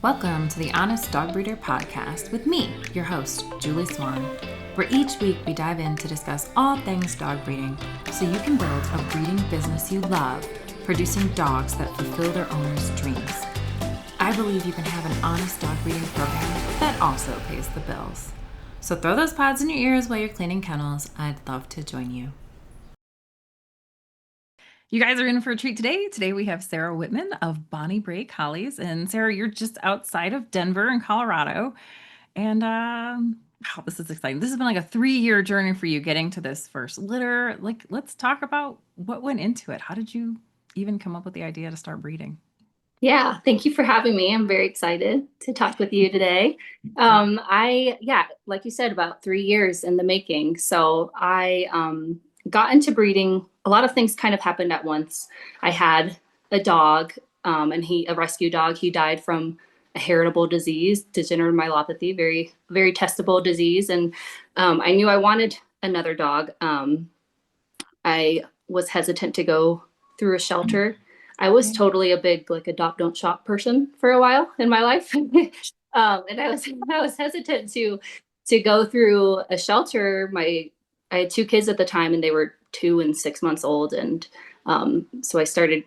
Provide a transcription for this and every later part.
Welcome to the Honest Dog Breeder Podcast with me, your host, Julie Swan, where each week we dive in to discuss all things dog breeding so you can build a breeding business you love, producing dogs that fulfill their owners' dreams. I believe you can have an honest dog breeding program that also pays the bills. So throw those pods in your ears while you're cleaning kennels. I'd love to join you. You guys are in for a treat today. Today we have Sarah Whitman of Brae Collies. And Sarah, you're just outside of Denver in Colorado. And this is exciting. This has been like a 3-year journey for you getting to this first litter. Let's talk about what went into it. How did you even come up with the idea to start breeding? Yeah, thank you for having me. I'm very excited to talk with you today. Like you said, about 3 years in the making. So I got into breeding. A lot of things kind of happened at once. I had a dog, a rescue dog. He died from a heritable disease, degenerative myelopathy, very, very testable disease. And I knew I wanted another dog. I was hesitant to go through a shelter. I was totally a big adopt don't shop person for a while in my life. And I was hesitant to go through a shelter. I had 2 kids at the time and they were 2 and 6 months old. And so I started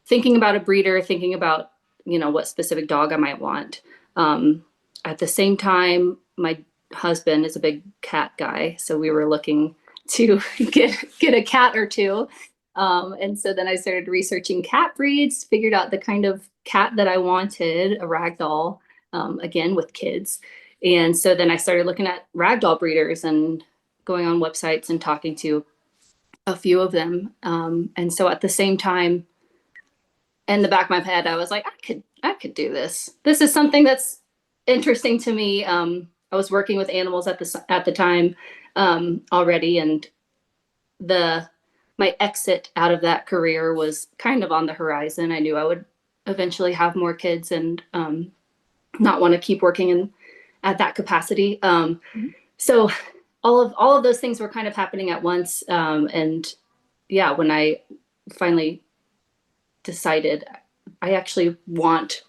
thinking about a breeder, thinking about, what specific dog I might want. At the same time, my husband is a big cat guy. So we were looking to get a cat or two. And so then I started researching cat breeds, figured out the kind of cat that I wanted, a ragdoll, again, with kids. And so then I started looking at ragdoll breeders and going on websites and talking to a few of them. And so at the same time, in the back of my head, I was like, I could do this. This is something that's interesting to me. I was working with animals at the time already, and my exit out of that career was kind of on the horizon. I knew I would eventually have more kids and not want to keep working at that capacity. So all of those things were kind of happening at once. When I finally decided I actually want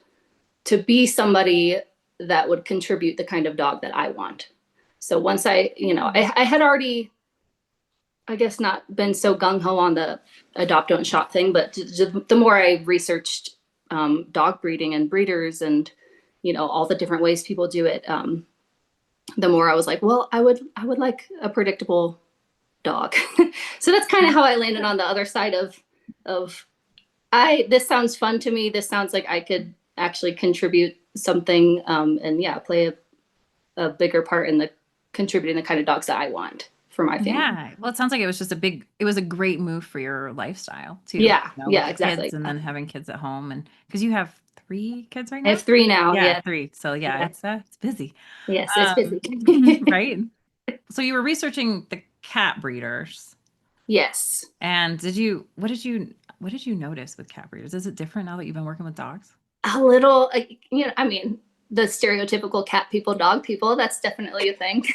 to be somebody that would contribute the kind of dog that I want. So once I had already, I guess, not been so gung-ho on the adopt don't shop thing, but the more I researched dog breeding and breeders and all the different ways people do it, the more I was like, well, I would like a predictable dog. So that's kind of how I landed on the other side of this sounds fun to me. This sounds like I could actually contribute something and play a bigger part in the contributing the kind of dogs that I want for my family. Yeah. Well, it sounds like it was it was a great move for your lifestyle too. Yeah. Yeah, exactly. Kids and then having kids at home, and because you have 3 kids right now? I have 3 now. Yeah. 3. So yeah. It's busy. Yes, it's busy. Right. So you were researching the cat breeders. Yes. And what did you notice with cat breeders? Is it different now that you've been working with dogs? A little, the stereotypical cat people, dog people, that's definitely a thing.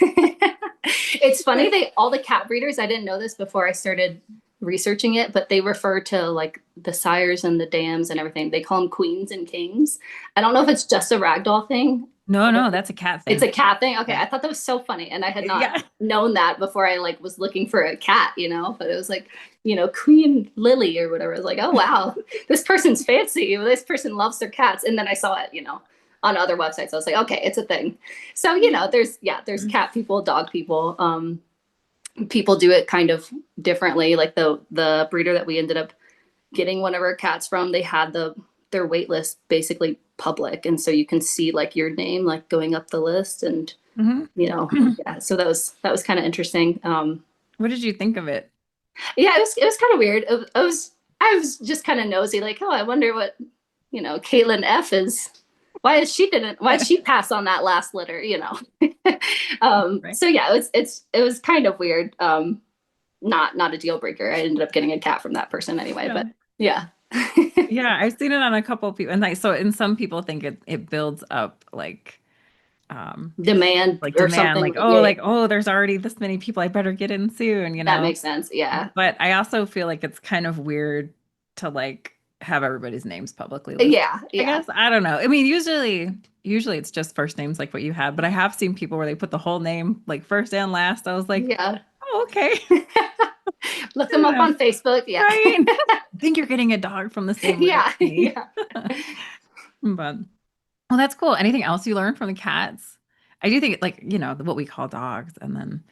It's funny, all the cat breeders, I didn't know this before I started researching it, but they refer to the sires and the dams and everything. They call them queens and kings. I don't know if it's just a ragdoll thing. No, that's a cat thing. It's a cat thing? Okay, I thought that was so funny. And I had not known that before I was looking for a cat, but it was Queen Lily or whatever. I was like, oh, wow, this person's fancy. This person loves their cats. And then I saw it, on other websites. I was like, okay, it's a thing. So, there's cat people, dog people. People do it kind of differently. Like the breeder that we ended up getting one of our cats from, they had their wait list basically public. And so you can see your name, going up the list and, so that was kind of interesting. What did you think of it? Yeah, it was kind of weird. I was just kind of nosy, I wonder what, Caitlin F is. Why did she pass on that last litter? Right. So yeah, it was kind of weird. Not a deal breaker. I ended up getting a cat from that person anyway, but yeah. Yeah, I've seen it on a couple of people, and some people think it builds up demand or something. There's already this many people, I better get in soon. That makes sense. Yeah. But I also feel like it's kind of weird to have everybody's names publicly listed. Yeah. I guess. I don't know. I mean, usually usually it's just first names like what you had, but I have seen people where they put the whole name like first and last. I was like, Yeah. oh, okay. Look them up on Facebook. Yeah. Right. I think you're getting a dog from the same root Yeah. as me. Yeah. But well, that's cool. Anything else you learned from the cats? I do think like, what we call dogs, and then,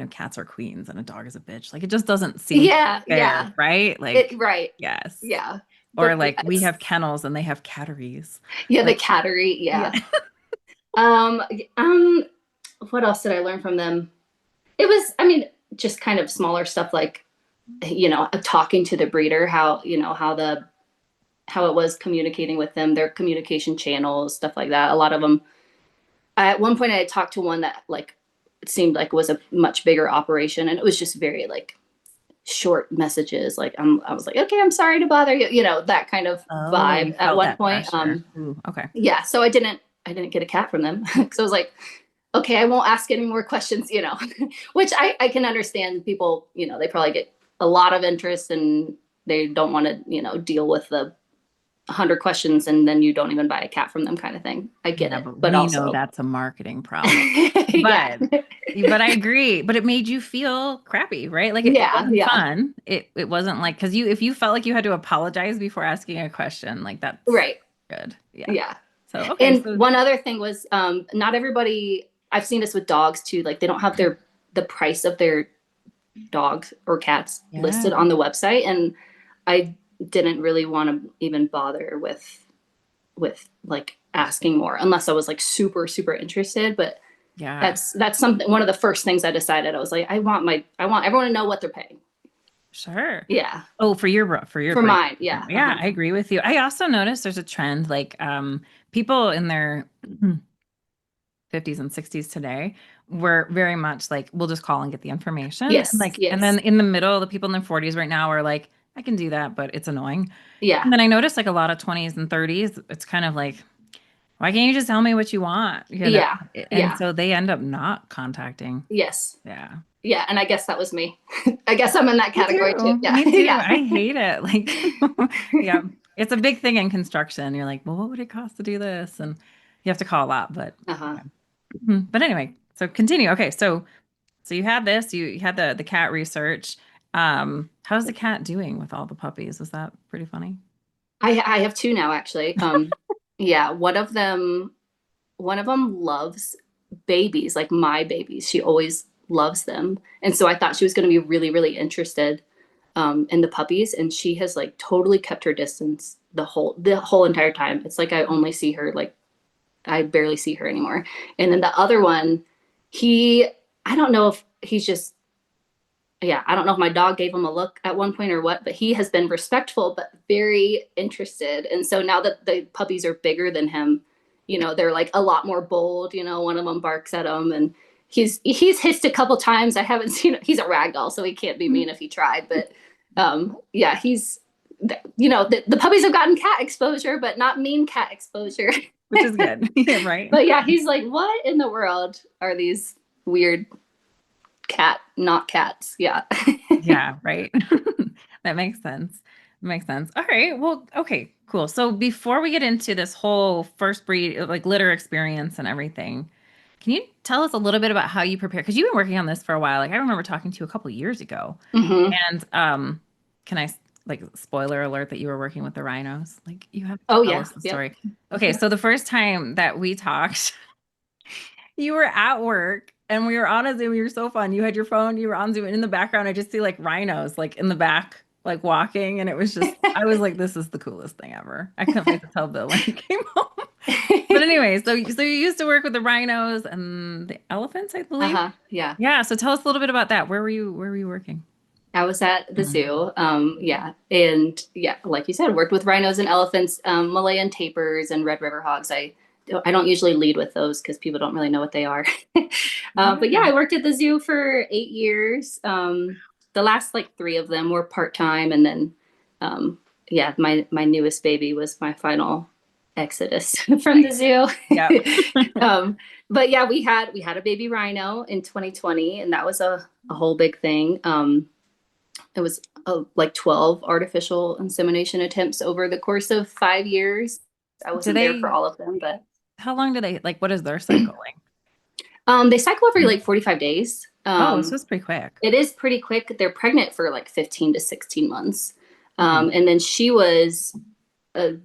cats are queens and a dog is a bitch. Like it just doesn't seem Yeah. fair, Yeah. right? Like, Right. yes. Yeah. Or But like we it's, have kennels and they have catteries. yeah, the Like, cattery. yeah. Yeah. Um, um, what else did I learn from them? It was, I mean, just kind of smaller stuff like, talking to the breeder, how it was communicating with them, their communication channels, stuff like that. A lot of them, at one point I had talked to one that like, it seemed like was a much bigger operation, and it was just very like short messages. Like I was like, okay, I'm sorry to bother you, that kind of Oh, you vibe at felt one that point. pressure. Ooh, okay. Yeah. So I didn't get a cat from them. So I was like, okay, I won't ask any more questions, which I can understand people, they probably get a lot of interest and they don't want to, deal with the 100 questions and then you don't even buy a cat from them kind of thing. I get Yeah, it. but But we know also, that's a marketing problem. yeah, But I agree. But it made you feel crappy, right? Like it yeah, wasn't yeah, fun. It wasn't like because if you felt like you had to apologize before asking a question, like that's right. good. Yeah. Yeah. So okay, And so one other thing was, not everybody, I've seen this with dogs too. Like they don't have the price of their dogs or cats listed yeah, on the website. And I didn't really want to even bother with like asking more unless I was like super, super interested. But yeah, that's something, one of the first things I decided. I was like, I want everyone to know what they're paying. sure. Yeah. Oh, for your For breed. mine. Yeah. Yeah, Uh-huh. I agree with you. I also noticed there's a trend like people in their 50s and 60s today were very much like we'll just call and get the information. And Yes. like and Yes. then in the middle, the people in their 40s right now are like, I can do that, but it's annoying. Yeah. And then I noticed like a lot of 20s and 30s, it's kind of like, why can't you just tell me what you want? Yeah. And Yeah. so they end up not contacting. Yes. Yeah. Yeah. And I guess that was me. I guess I'm in that Me category too. too. Yeah. Me too. Yeah. I hate it. Like, yeah, it's a big thing in construction. You're like, well, what would it cost to do this? And you have to call a lot, but Uh-huh. yeah. But anyway, so continue. Okay, so you had this, you had the cat research. How's the cat doing with all the puppies? Was that pretty funny? I have two now actually. Yeah, one of them loves babies, like my babies. She always loves them. And so I thought she was going to be really, really interested in the puppies. And she has like totally kept her distance the whole entire time. It's like I only see her, like I barely see her anymore. And then the other one, he, I don't know if he's just, yeah, I don't know if my dog gave him a look at one point or what, but he has been respectful but very interested. And so now that the puppies are bigger than him, they're like a lot more bold. One of them barks at him, and he's hissed a couple times. I haven't seen it. He's a ragdoll, so he can't be mean if he tried. But yeah, the puppies have gotten cat exposure, but not mean cat exposure. Which is good. Yeah, right. But yeah, he's like, what in the world are these weird not cats? Yeah. Yeah, right. That makes sense. Makes sense. All right. Well, okay, cool. So before we get into this whole first breed, like litter experience and everything, can you tell us a little bit about how you prepare? Because you've been working on this for a while. Like I remember talking to you a couple years ago. Hmm. And can I like spoiler alert that you were working with the rhinos? Like you have to Oh tell yeah. us the Yep. story. Okay, so the first time that we talked, you were at work and we were on a Zoom. You were so fun. You had your phone, you were on Zoom, and in the background, I just see like rhinos like in the back, like walking. And it was just, I was like, this is the coolest thing ever. I couldn't wait to tell Bill when he came home. But anyway, so you used to work with the rhinos and the elephants, I believe. Uh-huh. Yeah. Yeah. So tell us a little bit about that. Where were you working? I was at the Mhm. zoo. Yeah. And yeah, like you said, worked with rhinos and elephants, Malayan tapirs and Red River hogs. I don't usually lead with those because people don't really know what they are. But yeah, Yeah. I worked at the zoo for 8 years. The last like three of them were part-time. And then, um, yeah, my newest baby was my final exodus from the Nice. zoo. Yep. um, but yeah, we had a baby rhino in 2020, and that was a whole big thing. It was like 12 artificial insemination attempts over the course of 5 years. I Do wasn't there for they all of them, but How long do they like? What is their cycling? They cycle every like 45 days. Oh, so it's pretty quick. It is pretty quick. They're pregnant for like 15 to 16 months. Hmm. And then she was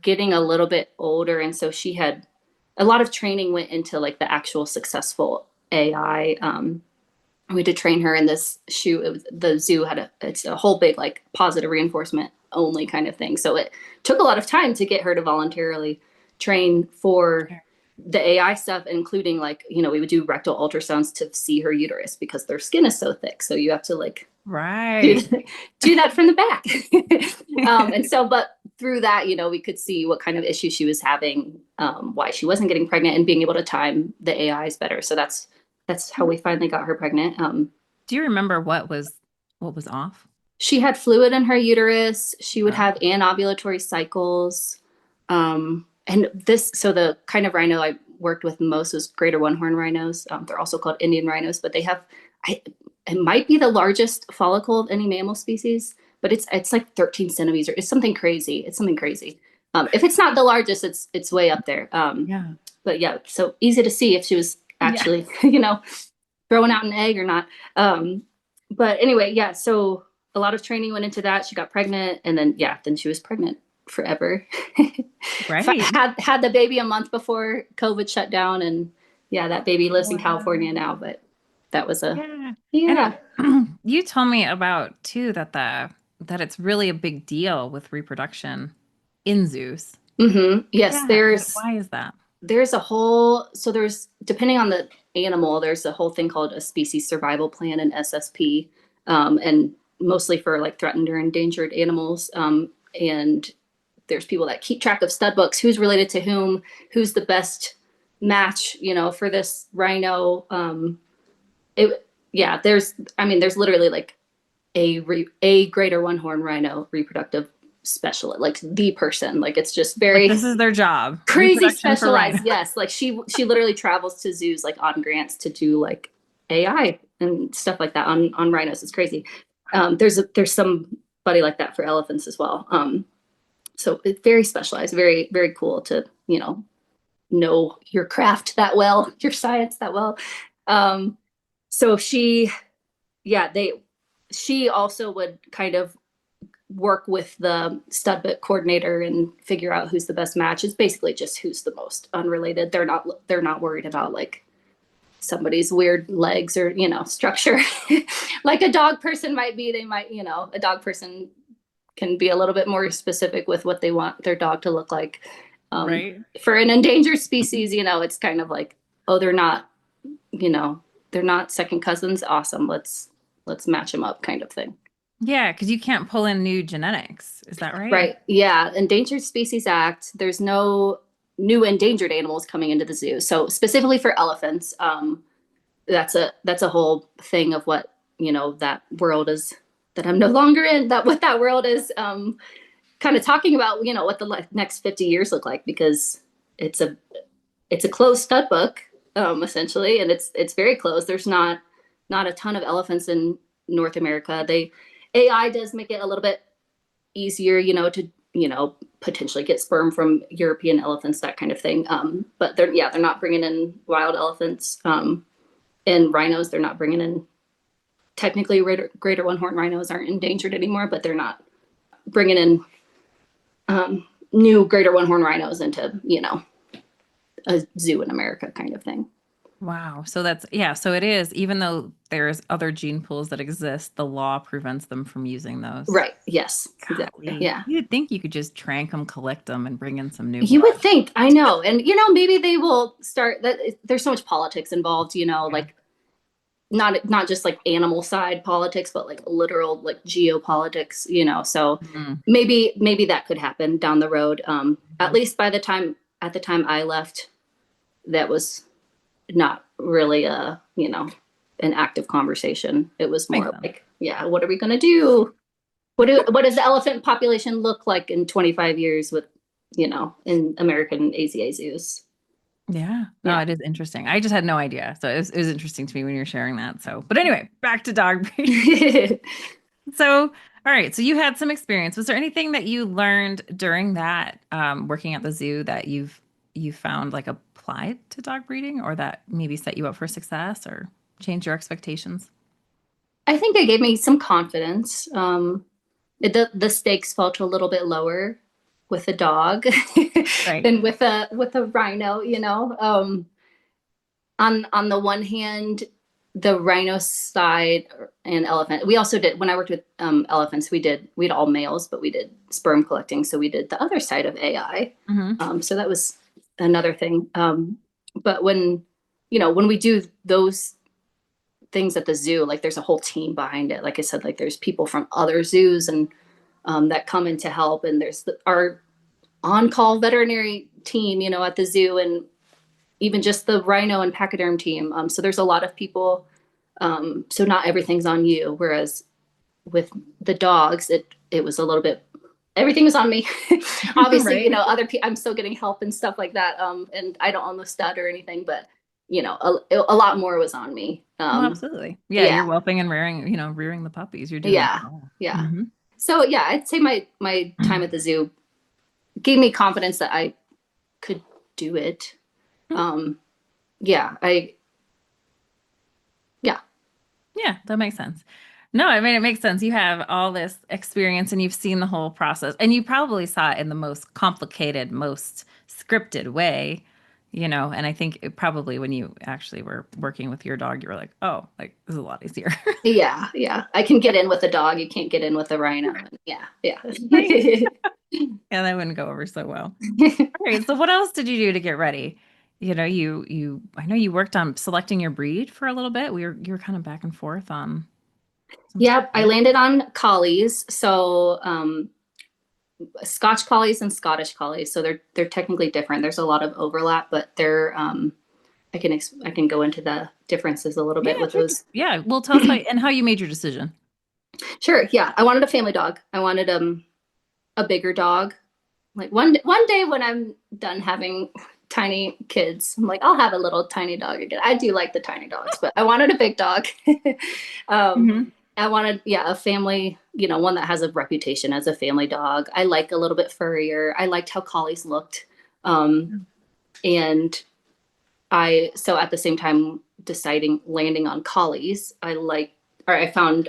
getting a little bit older. And so she had a lot of training went into like the actual successful AI. We had to train her in this shoe. The zoo had it's a whole big like positive reinforcement only kind of thing. So it took a lot of time to get her to voluntarily train for Sure. the AI stuff, including like, we would do rectal ultrasounds to see her uterus because their skin is so thick. So you have to like do, Right. do that from the back. And so, but through that, we could see what kind of issues she was having, why she wasn't getting pregnant, and being able to time the AIs better. So that's how we finally got her pregnant. Do you remember what was off? She had fluid in her uterus. She would Uh, have anovulatory cycles. And so the kind of rhino I worked with most was greater one horn rhinos. They're also called Indian rhinos, but it might be the largest follicle of any mammal species, but it's like 13 centimeters. It's something crazy. It's something crazy. If it's not the largest, it's way up there. yeah. But yeah, so easy to see if she was Yeah. actually, throwing out an egg or not. Um, but anyway, yeah, so a lot of training went into that. She got pregnant, and then she was pregnant forever. Right. Had the baby a month before COVID shut down, and yeah, that baby lives in California Wow. now. But that was a Yeah. yeah. You told me about too that it's really a big deal with reproduction in zoos. Yes, Yeah. Why is that? there's a whole there's depending on the animal, there's a whole thing called a species survival plan, and SSP, and mostly for like threatened or endangered animals. And there's people that keep track of stud books, who's related to whom, who's the best match, for this rhino. There's literally like a greater one horn rhino reproductive specialist, like the person, like it's just Like very this is their job, crazy reproduction for specialized. rhino. Yes, like she literally travels to zoos like on grants to do like AI and stuff like that on rhinos. It's crazy. There's somebody like that for elephants as well. So it's very specialized, very very cool to know your craft that well, your science that well. Um, so she also would kind of work with the stud book coordinator and figure out who's the best match. It's basically just who's the most unrelated. They're not worried about like somebody's weird legs or structure like a dog person might be. They might, a dog person can be a little bit more specific with what they want their dog to look like. Right. For an endangered species, it's kind of like, oh, you know they're not second cousins. Awesome, let's match them up, kind of thing. Yeah, because you can't pull in new genetics. Is that right? Right. Yeah. Endangered Species Act, there's no new endangered animals coming into the zoo. So specifically for elephants, that's a whole thing of what, that world is, that I'm no longer in, that what that world is kind of talking about, what the next 50 years look like, because it's a it's a closed stud book, essentially, and it's very closed. There's not a ton of elephants in North America. AI does make it a little bit easier, to potentially get sperm from European elephants, that kind of thing. But they're not bringing in wild elephants, and rhinos. They're not bringing in, technically greater one horn rhinos aren't endangered anymore, but they're not bringing in new greater one horn rhinos into a zoo in America, kind of thing. Wow. So yeah, so it is, even though there's other gene pools that exist, the law prevents them from using those. Right. Yes. Exactly. Golly. Yeah. You'd think you could just trank them, collect them, and bring in some new You would blood. think, I know. And, maybe they will start that. There's so much politics involved, Yeah. like not just like animal side politics, but like literal like geopolitics, so Mhm. maybe that could happen down the road. At Mhm. least at the time I left, that was not really an active conversation. It was Makes more sense. like, yeah, what are we going to do? What does the elephant population look like in 25 years with, in American AZA zoos? Yeah. No, Yeah. it is interesting. I just had no idea. So it was interesting to me when you were sharing that. So, but anyway, back to dog breeding. So, all right. So you had some experience. Was there anything that you learned during that working at the zoo that you found like applied to dog breeding, or that maybe set you up for success or change your expectations? I think it gave me some confidence. The stakes felt a little bit lower with a dog Right. than with a rhino, you know. On the one hand, the rhino side and elephant. We also did when I worked with elephants. We had all males, but we did sperm collecting. So we did the other side of AI. So that was another thing. But when we do those things at the zoo, like there's a whole team behind it. Like I said, like there's people from other zoos and that come in to help, and there's our on-call veterinary team, at the zoo, and even just the rhino and pachyderm team. So there's a lot of people. So not everything's on you. Whereas with the dogs, it was a little bit, everything was on me. Obviously, Right. other people, I'm still getting help and stuff like that. And I don't own the stud or anything, but a lot more was on me. Well, absolutely. Yeah, Yeah, you're whelping and rearing the puppies. You're doing it yeah, all. yeah. Hmm. So yeah, I'd say my time at the zoo gave me confidence that I could do it. Um, yeah, yeah. Yeah, that makes sense. No, I mean, it makes sense. You have all this experience and you've seen the whole process, and you probably saw it in the most complicated, most scripted way, and I think probably when you actually were working with your dog, you were like, oh, like this is a lot easier. Yeah, yeah. I can get in with a dog. You can't get in with a rhino. Yeah, yeah. Right. Yeah, that wouldn't go over so well. All right. So what else did you do to get ready? I know you worked on selecting your breed for a little bit. You were kind of back and forth on some stuff, Yep, I right? landed on collies. So Scotch collies and Scottish collies. So they're technically different. There's a lot of overlap, but they're I can go into the differences a little Yeah, bit with please. those. Yeah. Well, tell us how you made your decision. Sure. Yeah, I wanted a family dog. I wanted a bigger dog. Like one day when I'm done having tiny kids, I'm like, I'll have a little tiny dog again. I do like the tiny dogs, but I wanted a big dog. um, Hmm. I wanted, yeah, a family, one that has a reputation as a family dog. I like a little bit furrier. I liked how collies looked. Um, and so at the same time deciding landing on collies, I found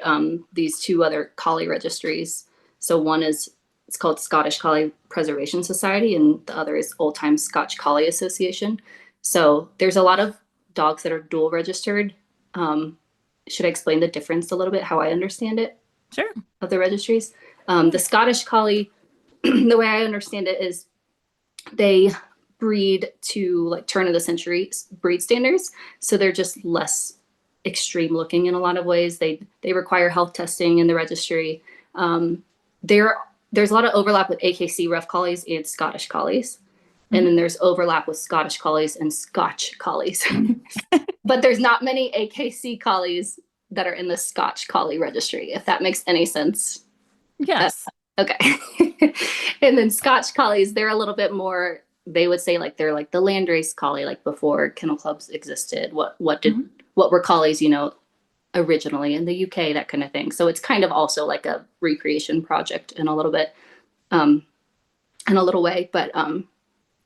these two other collie registries. So one is, it's called Scottish Collie Preservation Society, and the other is Old Time Scotch Collie Association. So there's a lot of dogs that are dual registered. Should I explain the difference a little bit, how I understand it, Sure. of the registries? The Scottish Collie, the way I understand it is they breed to like turn of the century breed standards. So they're just less extreme looking in a lot of ways. They require health testing in the registry. Um, there's a lot of overlap with AKC rough collies and Scottish collies. And then Hmm. there's overlap with Scottish collies and Scotch collies. But there's not many AKC collies that are in the Scotch collie registry, if that makes any sense. Uh, Yes. okay. And then Scotch collies, they're a little bit more, they would say like they're like the landrace collie, like before kennel clubs existed. Mhm. What were collies, originally in the UK, that kind of thing. So it's kind of also like a recreation project in a little bit, um, in a little way. But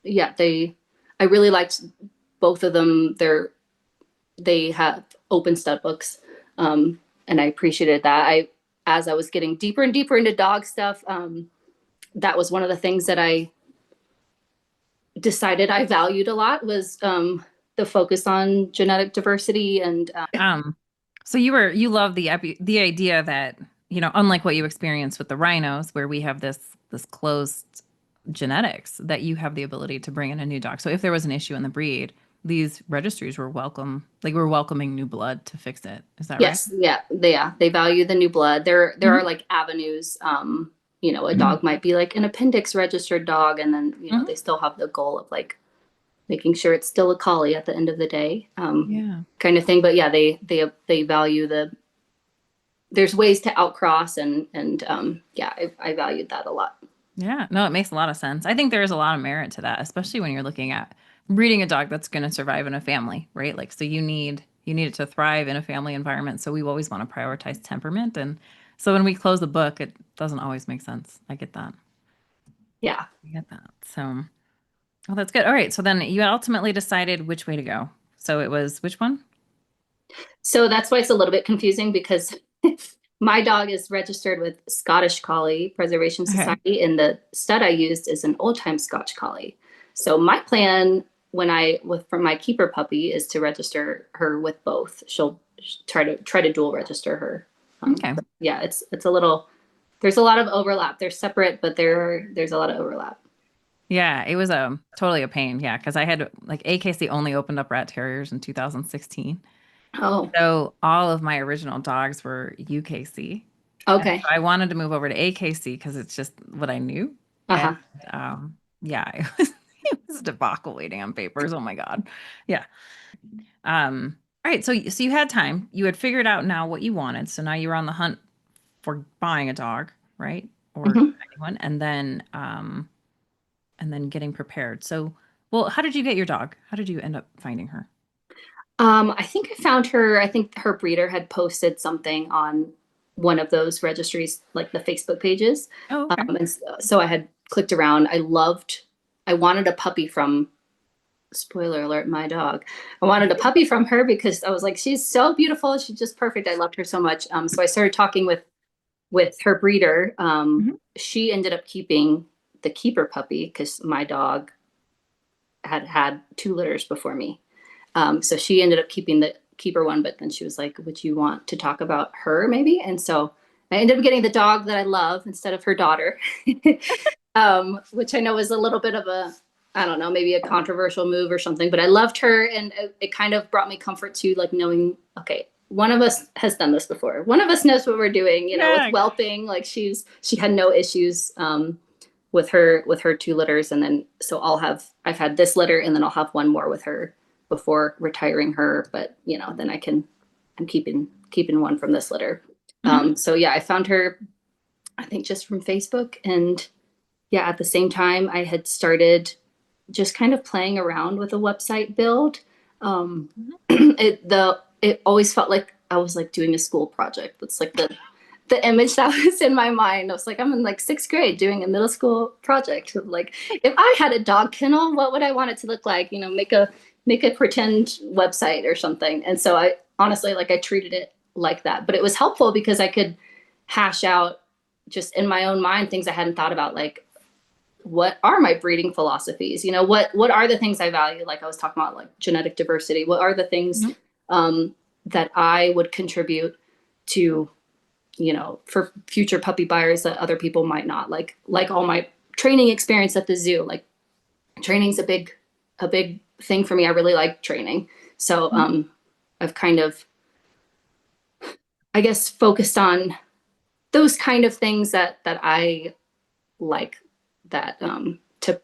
yeah, I really liked both of them. They have open stud books, and I appreciated that. As I was getting deeper and deeper into dog stuff, that was one of the things that I decided I valued a lot was the focus on genetic diversity and Um, so you love the idea that, unlike what you experienced with the rhinos, where we have this closed genetics, that you have the ability to bring in a new dog. So if there was an issue in the breed, these registries were we're welcoming new blood to fix it. Is that right? yes, yeah, they value the new blood. There are Hmm. like avenues. A dog might be like an appendix registered dog, and then they Hmm. still have the goal of like making sure it's still a collie at the end of the day, Yeah. kind of thing. But yeah, they value there's ways to outcross, and yeah, I valued that a lot. Yeah, no, it makes a lot of sense. I think there is a lot of merit to that, especially when you're looking at breeding a dog that's going to survive in a family, right? Like, so you need it to thrive in a family environment. So we always want to prioritize temperament, and so when we close the book, it doesn't always make sense. I get that. Yeah. I get that. So, Oh, that's good. All right. So then you ultimately decided which way to go. So it was which one? So that's why it's a little bit confusing because my dog is registered with Scottish Collie Preservation Okay. Society, and the stud I used is an old time Scotch Collie. So my plan when I with for my keeper puppy is to register her with both. She'll try to dual register her. Okay. Yeah, it's a little. There's a lot of overlap. They're separate, but there's a lot of overlap. Yeah, it was totally a pain. Yeah, because I had like AKC only opened up rat terriers in 2016. Oh, So all of my original dogs were UKC. And okay. so I wanted to move over to AKC because it's just what I knew. And Uh-huh. yeah, it was a debacle waiting on papers. Oh my God. Yeah. All right. So you had time. You had figured out now what you wanted. So now you were on the hunt for buying a dog, right? Or Mhm. finding one, and then getting prepared. So, well, how did you get your dog? How did you end up finding her? I think I found her. I think her breeder had posted something on one of those registries, like the Facebook pages. Oh, okay. So I had clicked around. I wanted a puppy from, spoiler alert, my dog. I wanted a puppy from her because I was like, she's so beautiful. She's just perfect. I loved her so much. So I started talking with her breeder. Mhm. She ended up keeping the keeper puppy because my dog had had two litters before me. So she ended up keeping the keeper one, but then she was like, "Would you want to talk about her maybe?" And so I ended up getting the dog that I love instead of her daughter, which I know was a little bit of a, I don't know, maybe a controversial move or something, but I loved her, and it kind of brought me comfort too, like knowing, okay, one of us has done this before. One of us knows what we're doing, with Yeah. whelping. Like she had no issues. With her two litters, and then so I've had this litter, and then I'll have one more with her before retiring her. But then I'm keeping one from this litter. Hmm. So yeah, I found her, I think, just from Facebook. And yeah, at the same time I had started just kind of playing around with a website build. um it always felt like I was like doing a school project. That's like the image that was in my mind. I was like, I'm in like sixth grade doing a middle school project. Like, if I had a dog kennel, what would I want it to look like? Make a pretend website or something. And so I honestly, like, I treated it like that. But it was helpful because I could hash out just in my own mind things I hadn't thought about, like, what are my breeding philosophies? What are the things I value? Like I was talking about, like genetic diversity. What are the things Hmm. that I would contribute to, for future puppy buyers that other people might not like all my training experience at the zoo. Like, training's a big thing for me. I really like training. So I've kind of, I guess, focused on those kind of things that I like, that to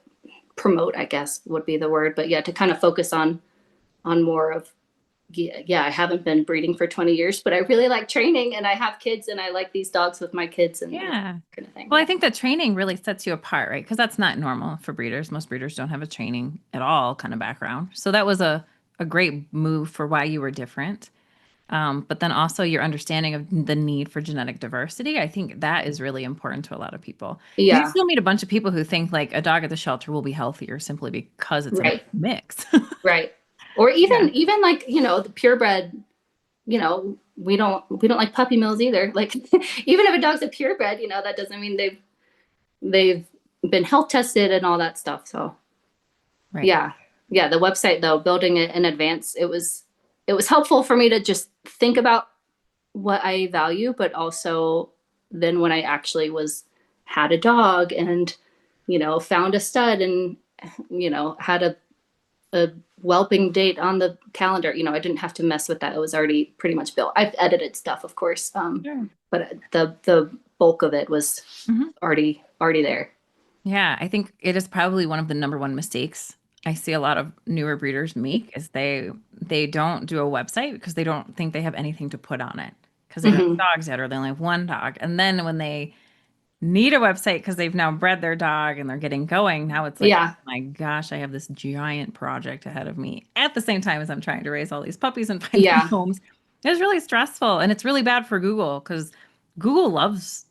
promote, I guess would be the word. But yeah, to kind of focus on more of, yeah, I haven't been breeding for 20 years, but I really like training, and I have kids, and I like these dogs with my kids, and Yeah. kind of thing. Well, I Yeah. think that training really sets you apart, right? Because that's not normal for breeders. Most breeders don't have a training at all kind of background. So that was a great move for why you were different. But then also your understanding of the need for genetic diversity. I think that is really important to a lot of people. Because you Yeah. still meet a bunch of people who think like a dog at the shelter will be healthier simply because it's a Right. mix. Right. Or Yeah. even like, the purebred, we don't like puppy mills either. Like, even if a dog's a purebred, that doesn't mean they've been health tested and all that stuff. So Right. yeah. Yeah, the website though, building it in advance, it was helpful for me to just think about what I value, but also then when I actually had a dog, and found a stud, and had a whelping date on the calendar. I didn't have to mess with that. It was already pretty much built. I've edited stuff, of course, Sure. but the bulk of it was Mhm. already there. Yeah, I think it is probably one of the number one mistakes I see a lot of newer breeders make is they don't do a website because they don't think they have anything to put on it because they don't Hmm. have dogs yet or they only have one dog. And then when they need a website because they've now bred their dog and they're getting going, now it's like, Yeah, oh my gosh, I have this giant project ahead of me at the same time as I'm trying to raise all these puppies and find them yeah, homes. It's really stressful and it's really bad for Google because Google loves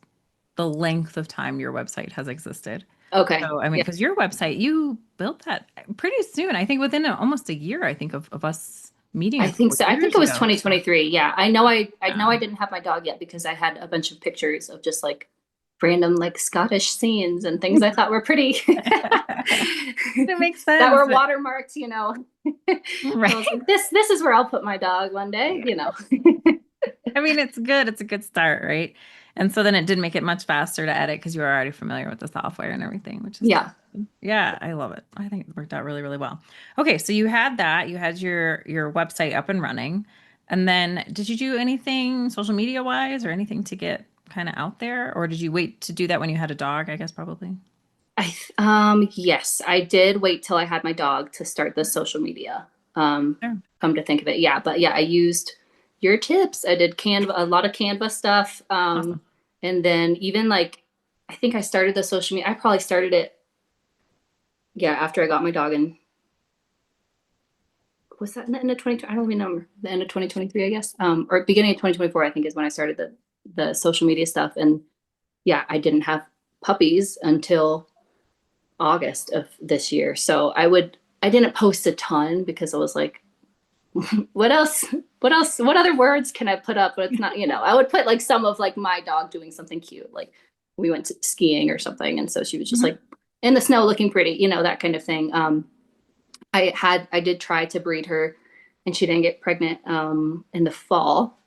the length of time your website has existed. Okay. So, I mean, Yeah. because your website, you built that pretty soon. I think within almost a year, I think of us meeting I a think couple so. I think years it was ago. So, 2023. Yeah. I know yeah. I didn't have my dog yet because I had a bunch of pictures of just like random like Scottish scenes and things I thought were pretty It makes that sense. were watermarked, you know. I was Right. like, this is where I'll put my dog one day, Yeah. you know. I mean, it's good. It's a good start, right? And so then it did make it much faster to edit because you were already familiar with the software and everything, which is Yeah. good. Yeah, I love it. I think it worked out really, really well. Okay, so you had that, you had your website up and running. And then did you do anything social media wise or anything to get kind of out there? Or did you wait to do that when you had a dog, I guess probably? Yes, I did wait till I had my dog to start the social media. Sure. Come to think of it. Yeah, but yeah, I used your tips. I did Canva, a lot of Canva stuff. Awesome. And then even like I think I started the social media. I probably started it, yeah, after I got my dog in was that in the end of 2020? I don't remember. The end of 2023, I guess. Or beginning of 2024, I think is when I started the social media stuff. And yeah, I didn't have puppies until August of this year. So I didn't post a ton because I was like, what else? What else? What other words can I put up? But it's not, I would put like some of like my dog doing something cute. Like we went to skiing or something. And so she was just Mhm. like in the snow looking pretty, that kind of thing. I did try to breed her and she didn't get pregnant in the fall.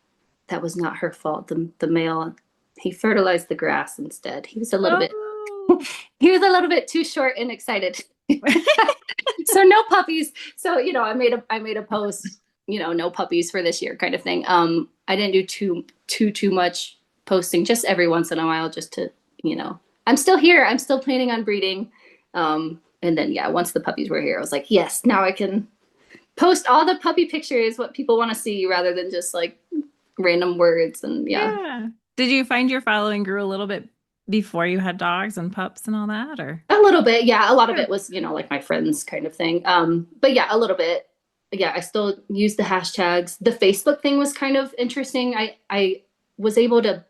That was not her fault. The male, he fertilized the grass instead. Oh. He was a little bit too short and excited. So no puppies. So, I made a post, no puppies for this year kind of thing. I didn't do too much posting, just every once in a while, just to, I'm still here. I'm still planning on breeding. And then, yeah, once the puppies were here, I was like, yes, now I can post all the puppy pictures, what people want to see rather than just like random words. And yeah, Yeah. Did you find your following grew a little bit before you had dogs and pups and all that, or? a little bit. Yeah. A lot of Yeah. it was, like my friends kind of thing. But yeah, a little bit. Yeah. I still use the hashtags. The Facebook thing was kind of interesting. I was able to,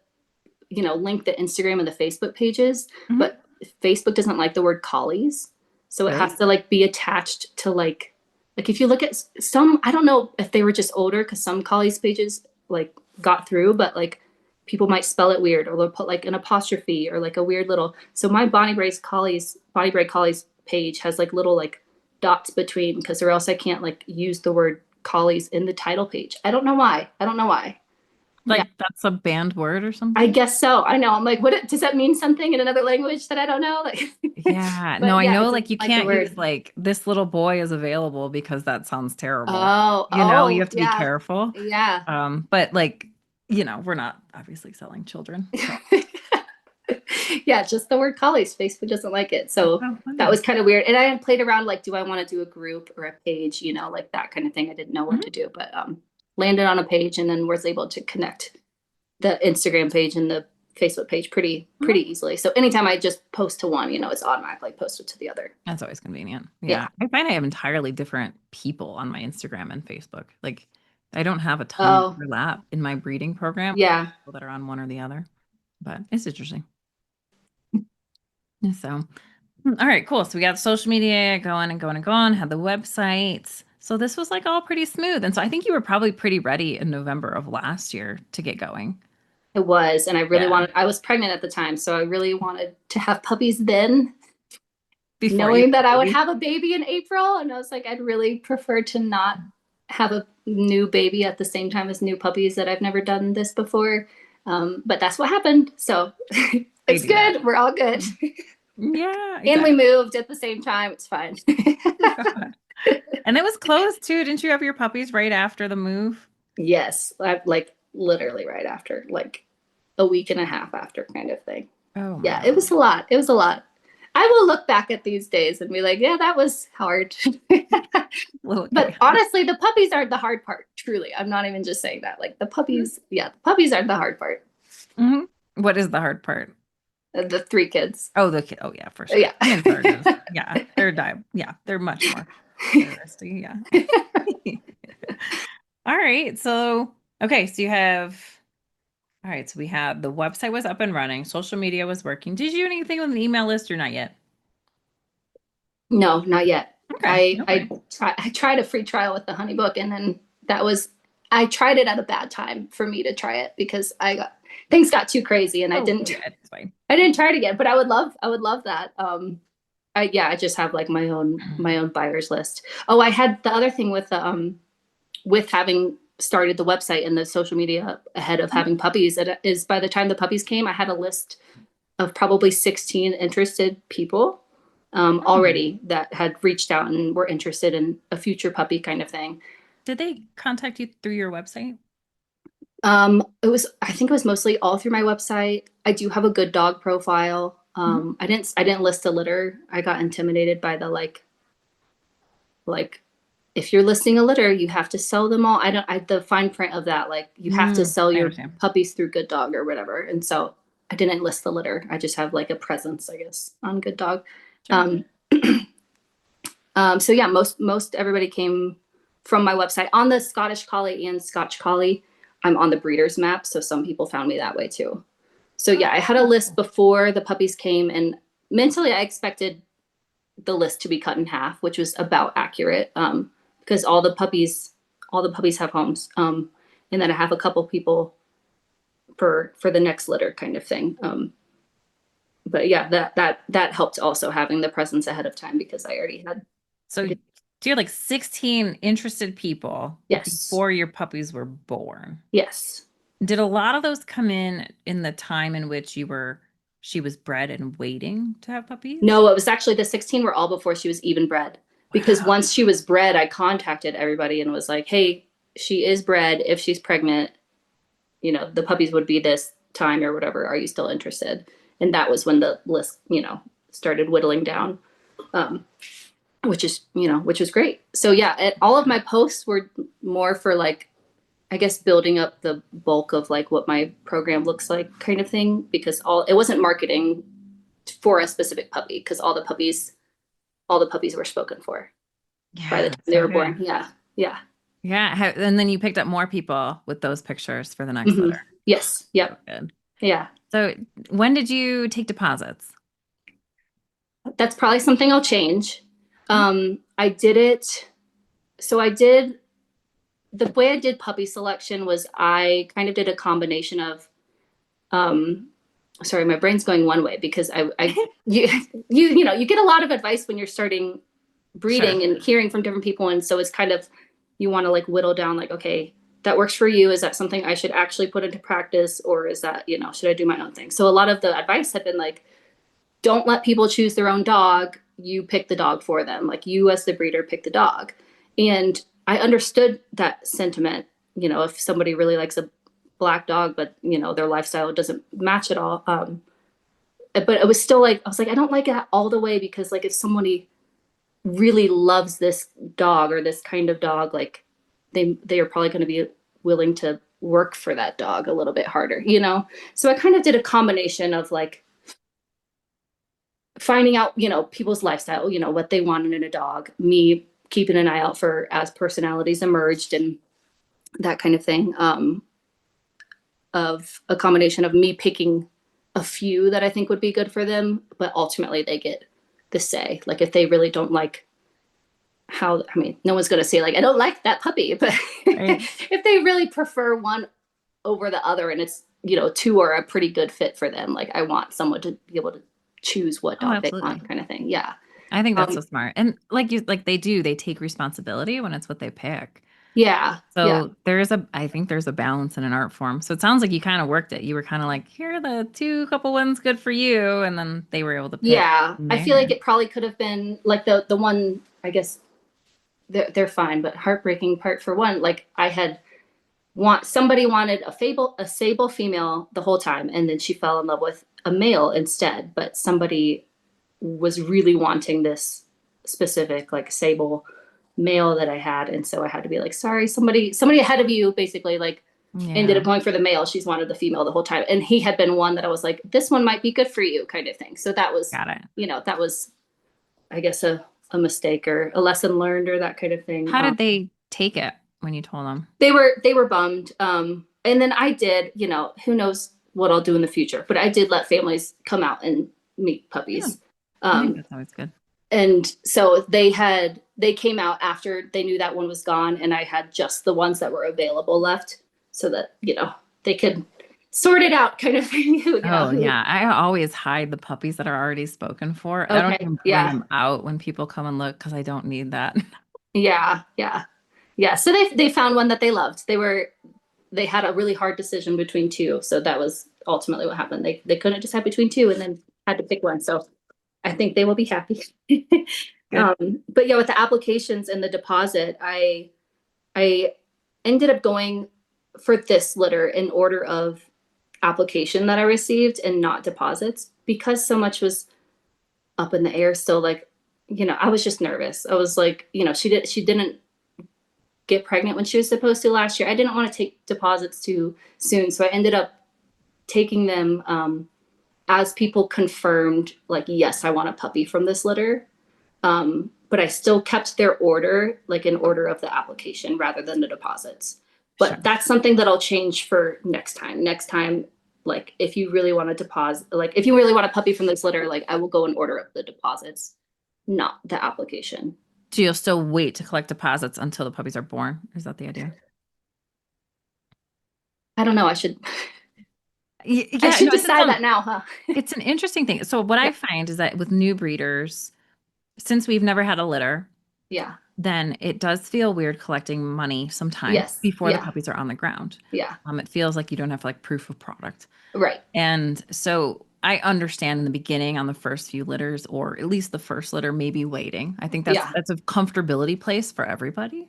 link the Instagram and the Facebook pages, Mhm. but Facebook doesn't like the word collies. So it Really? has to like be attached to like if you look at some, I don't know if they were just older because some collies pages like got through, but like people might spell it weird or they'll put like an apostrophe or like a weird little. So my Bonnie Brae Collies page has like little like dots between because or else I can't like use the word collies in the title page. I don't know why. I don't know why. Yeah, Like that's a banned word or I something? guess so. I know. I'm like, does that mean something in another language that I don't know? Like, Yeah. No, but I yeah, know it like doesn't you like the can't use word. like this little boy is available because that sounds terrible. You Oh, have to be yeah, careful. yeah. But like, we're not obviously selling children. So Yeah, just the word collies. Facebook doesn't like it. that's So so that funny. was kind of weird. And I had played around like, do I want to do a group or a page, like that kind of thing. I didn't know what Mhm. to do, but landed on a page and then was able to connect the Instagram page and the Facebook page Mhm. pretty easily. So anytime I just post to one, it's automatically posted to the other. That's always convenient. Yeah. Yeah. I find I have entirely different people on my Instagram and Facebook. Like I don't have a ton of Oh, overlap in my breeding program, yeah. people that are on one or the other, but it's interesting. So, all right, cool. So we got social media going and going and going, had the websites. So this was like all pretty smooth. And so I think you were probably pretty ready in November of last year to get going. It was, and Yeah. I was pregnant at the time, so I really wanted to have puppies then, Before you knowing that I would maybe. have a baby in April. And I was like, I'd really prefer to not have a new baby at the same time as new puppies that I've never done this before. But that's what happened. So They it's do that. good. We're all good. Yeah, And we exactly. moved at the same time. It's fine. And it was close too. Didn't you have your puppies right after the move? Yes, like literally right after, like a week and a half after kind of thing. Oh my Yeah, it was gosh. a lot. It was a lot. I will look back at these days and be like, yeah, that was hard. Little But chaos. honestly, the puppies aren't the hard part. Truly, I'm not even just saying that. Like the puppies, yeah, the puppies aren't the hard part. Hmm. What is the hard part? The three kids. Oh, the kid. Oh, yeah, for sure. Yeah. Twins are just, yeah, yeah, they're much more interesting. Yeah. All right. So, okay. So you have, all right. So we had the website was up and running, social media was working. Did you do anything with an email list or not yet? No, not yet. Okay. Okay. I tried a free trial with the honey book, and then that was I tried it at a bad time for me to try it because things got too crazy, and Oh, yeah, it's fine. I didn't try it again. But I would love that. I just have like my own buyers list. Oh, I had the other thing with having started the website and the social media ahead of having puppies. It is by the time the puppies came, I had a list of probably 16 interested people Oh. already that had reached out and were interested in a future puppy kind of thing. Did they contact you through your website? I think it was mostly all through my website. I do have a good dog profile. Mhm. I didn't list a litter. I got intimidated by the like if you're listing a litter, you have to sell them all. The fine print of that, like you have to sell I your understand. puppies through Good Dog or whatever. And so I didn't list the litter. I just have like a presence, I guess, on Good Dog. Sure. Um, so yeah, most everybody came from my website. On the Scottish Collie and Scotch Collie, I'm on the breeders map, so some people found me that way too. So yeah, I had a list Oh. before the puppies came, and mentally I expected the list to be cut in half, which was about accurate, because all the puppies have homes, and then I have a couple people for the next litter kind of thing. But yeah, that helped also having the presence ahead of time because I already had. So I did, you had like 16 interested people yes, before your puppies were born. yes. Did a lot of those come in the time in which she was bred and waiting to have puppies? No, it was actually the 16 were all before she was even bred. Because Wow. once she was bred, I contacted everybody and was like, hey, she is bred. If she's pregnant, the puppies would be this time or whatever. Are you still interested? And that was when the list, started whittling down, um, which was great. So yeah, all of my posts were more for like, I guess, building up the bulk of like what my program looks like kind of thing, because it wasn't marketing for a specific puppy because all the puppies were spoken for by the Yeah, time they so were good. born. Yeah. Yeah. Yeah, and then you picked up more people with those pictures for the next Hmm. litter. Yes. So Yep. good. Yeah. So when did you take deposits? That's probably something I'll change. Mhm. I did it. So I did the way I did puppy selection was I kind of did a combination of, um, sorry, my brain's going one way because you, you get a lot of advice when you're starting Sure. breeding and hearing from different people. And so it's kind of, you want to like whittle down like, okay, that works for you. Is that something I should actually put into practice? Or is that, should I do my own thing? So a lot of the advice had been like, don't let people choose their own dog. You pick the dog for them. Like you as the breeder pick the dog. And I understood that sentiment. If somebody really likes a black dog, but their lifestyle doesn't match at all. But it was still like I was like, I don't like it all the way because like if somebody really loves this dog or this kind of dog, like they are probably going to be willing to work for that dog a little bit harder. So I kind of did a combination of like finding out, people's lifestyle, what they wanted in a dog, me keeping an eye out for as personalities emerged and that kind of thing, of a combination of me picking a few that I think would be good for them, but ultimately they get the say. Like if they really don't like no one's going to say like, I don't like that puppy, but Right. if they really prefer one over the other and it's, two are a pretty good fit for them, like I want someone to be able to choose what Oh, dog they absolutely. want kind of thing. Yeah. I think that's so Um, smart. And they take responsibility when it's what they pick. yeah. Yeah. So I think there's a balance in an art form. So it sounds like you kind of worked it. You were kind of like, here are the two couple ones good for you. And then they were able to pick Yeah. from I feel like there. it probably could have been like the one, I guess they're fine, but heartbreaking part for one, like I had somebody wanted a sable female the whole time and then she fell in love with a male instead, but somebody was really wanting this specific like sable male that I had, and so I had to be like, sorry, somebody ahead of you basically like ended Yeah. up going for the male. She's wanted the female the whole time, and he had been one that I was like, this one might be good for you kind of thing. So that was, Got it. that was, I guess, a mistake or a lesson learned or that kind of thing. How did they take it when you told them? They were bummed. And then I did, who knows what I'll do in the future, but I did let families come out and meet Yeah. puppies. I think Um, that's always good. And so they came out after they knew that one was gone, and I had just the ones that were available left, so that they could sort it out, kind of thing. Oh, Yeah. yeah. I always hide the puppies that are already spoken for. I don't Okay. even bring Yeah. them out when people come and look because I don't need that. Yeah. Yeah. Yeah. So they found one that they loved. They had a really hard decision between two, so that was ultimately what happened. They couldn't decide between two, and then had to pick one. So I think they will be happy. Good. But yeah, with the applications and the deposit, I ended up going for this litter in order of application that I received and not deposits, because so much was up in the air still. Like, I was just nervous. I was like, she didn't get pregnant when she was supposed to last year. I didn't want to take deposits too soon, so I ended up taking them as people confirmed, like, yes, I want a puppy from this litter. But I still kept their order, like in order of the application rather than the deposits. Sure. But that's something that I'll change for next time. Next time, like, if you really want to deposit, like if you really want a puppy from this litter, like, I will go in order of the deposits, not the application. So you'll still wait to collect deposits until the puppies are born? Is that the idea? I don't know. I Yeah, should no, decide that now, huh? it's an interesting thing. So what Yeah. I find is that with new breeders, since we've never had a litter, Yeah. then it does feel weird collecting money sometimes Yes. before the Yeah. puppies are on the ground. Yeah. It feels like you don't have like proof of product. Right. And so I understand in the beginning on the first few litters, or at least the first litter, maybe waiting. I think that's Yeah. that's a comfortability place for everybody.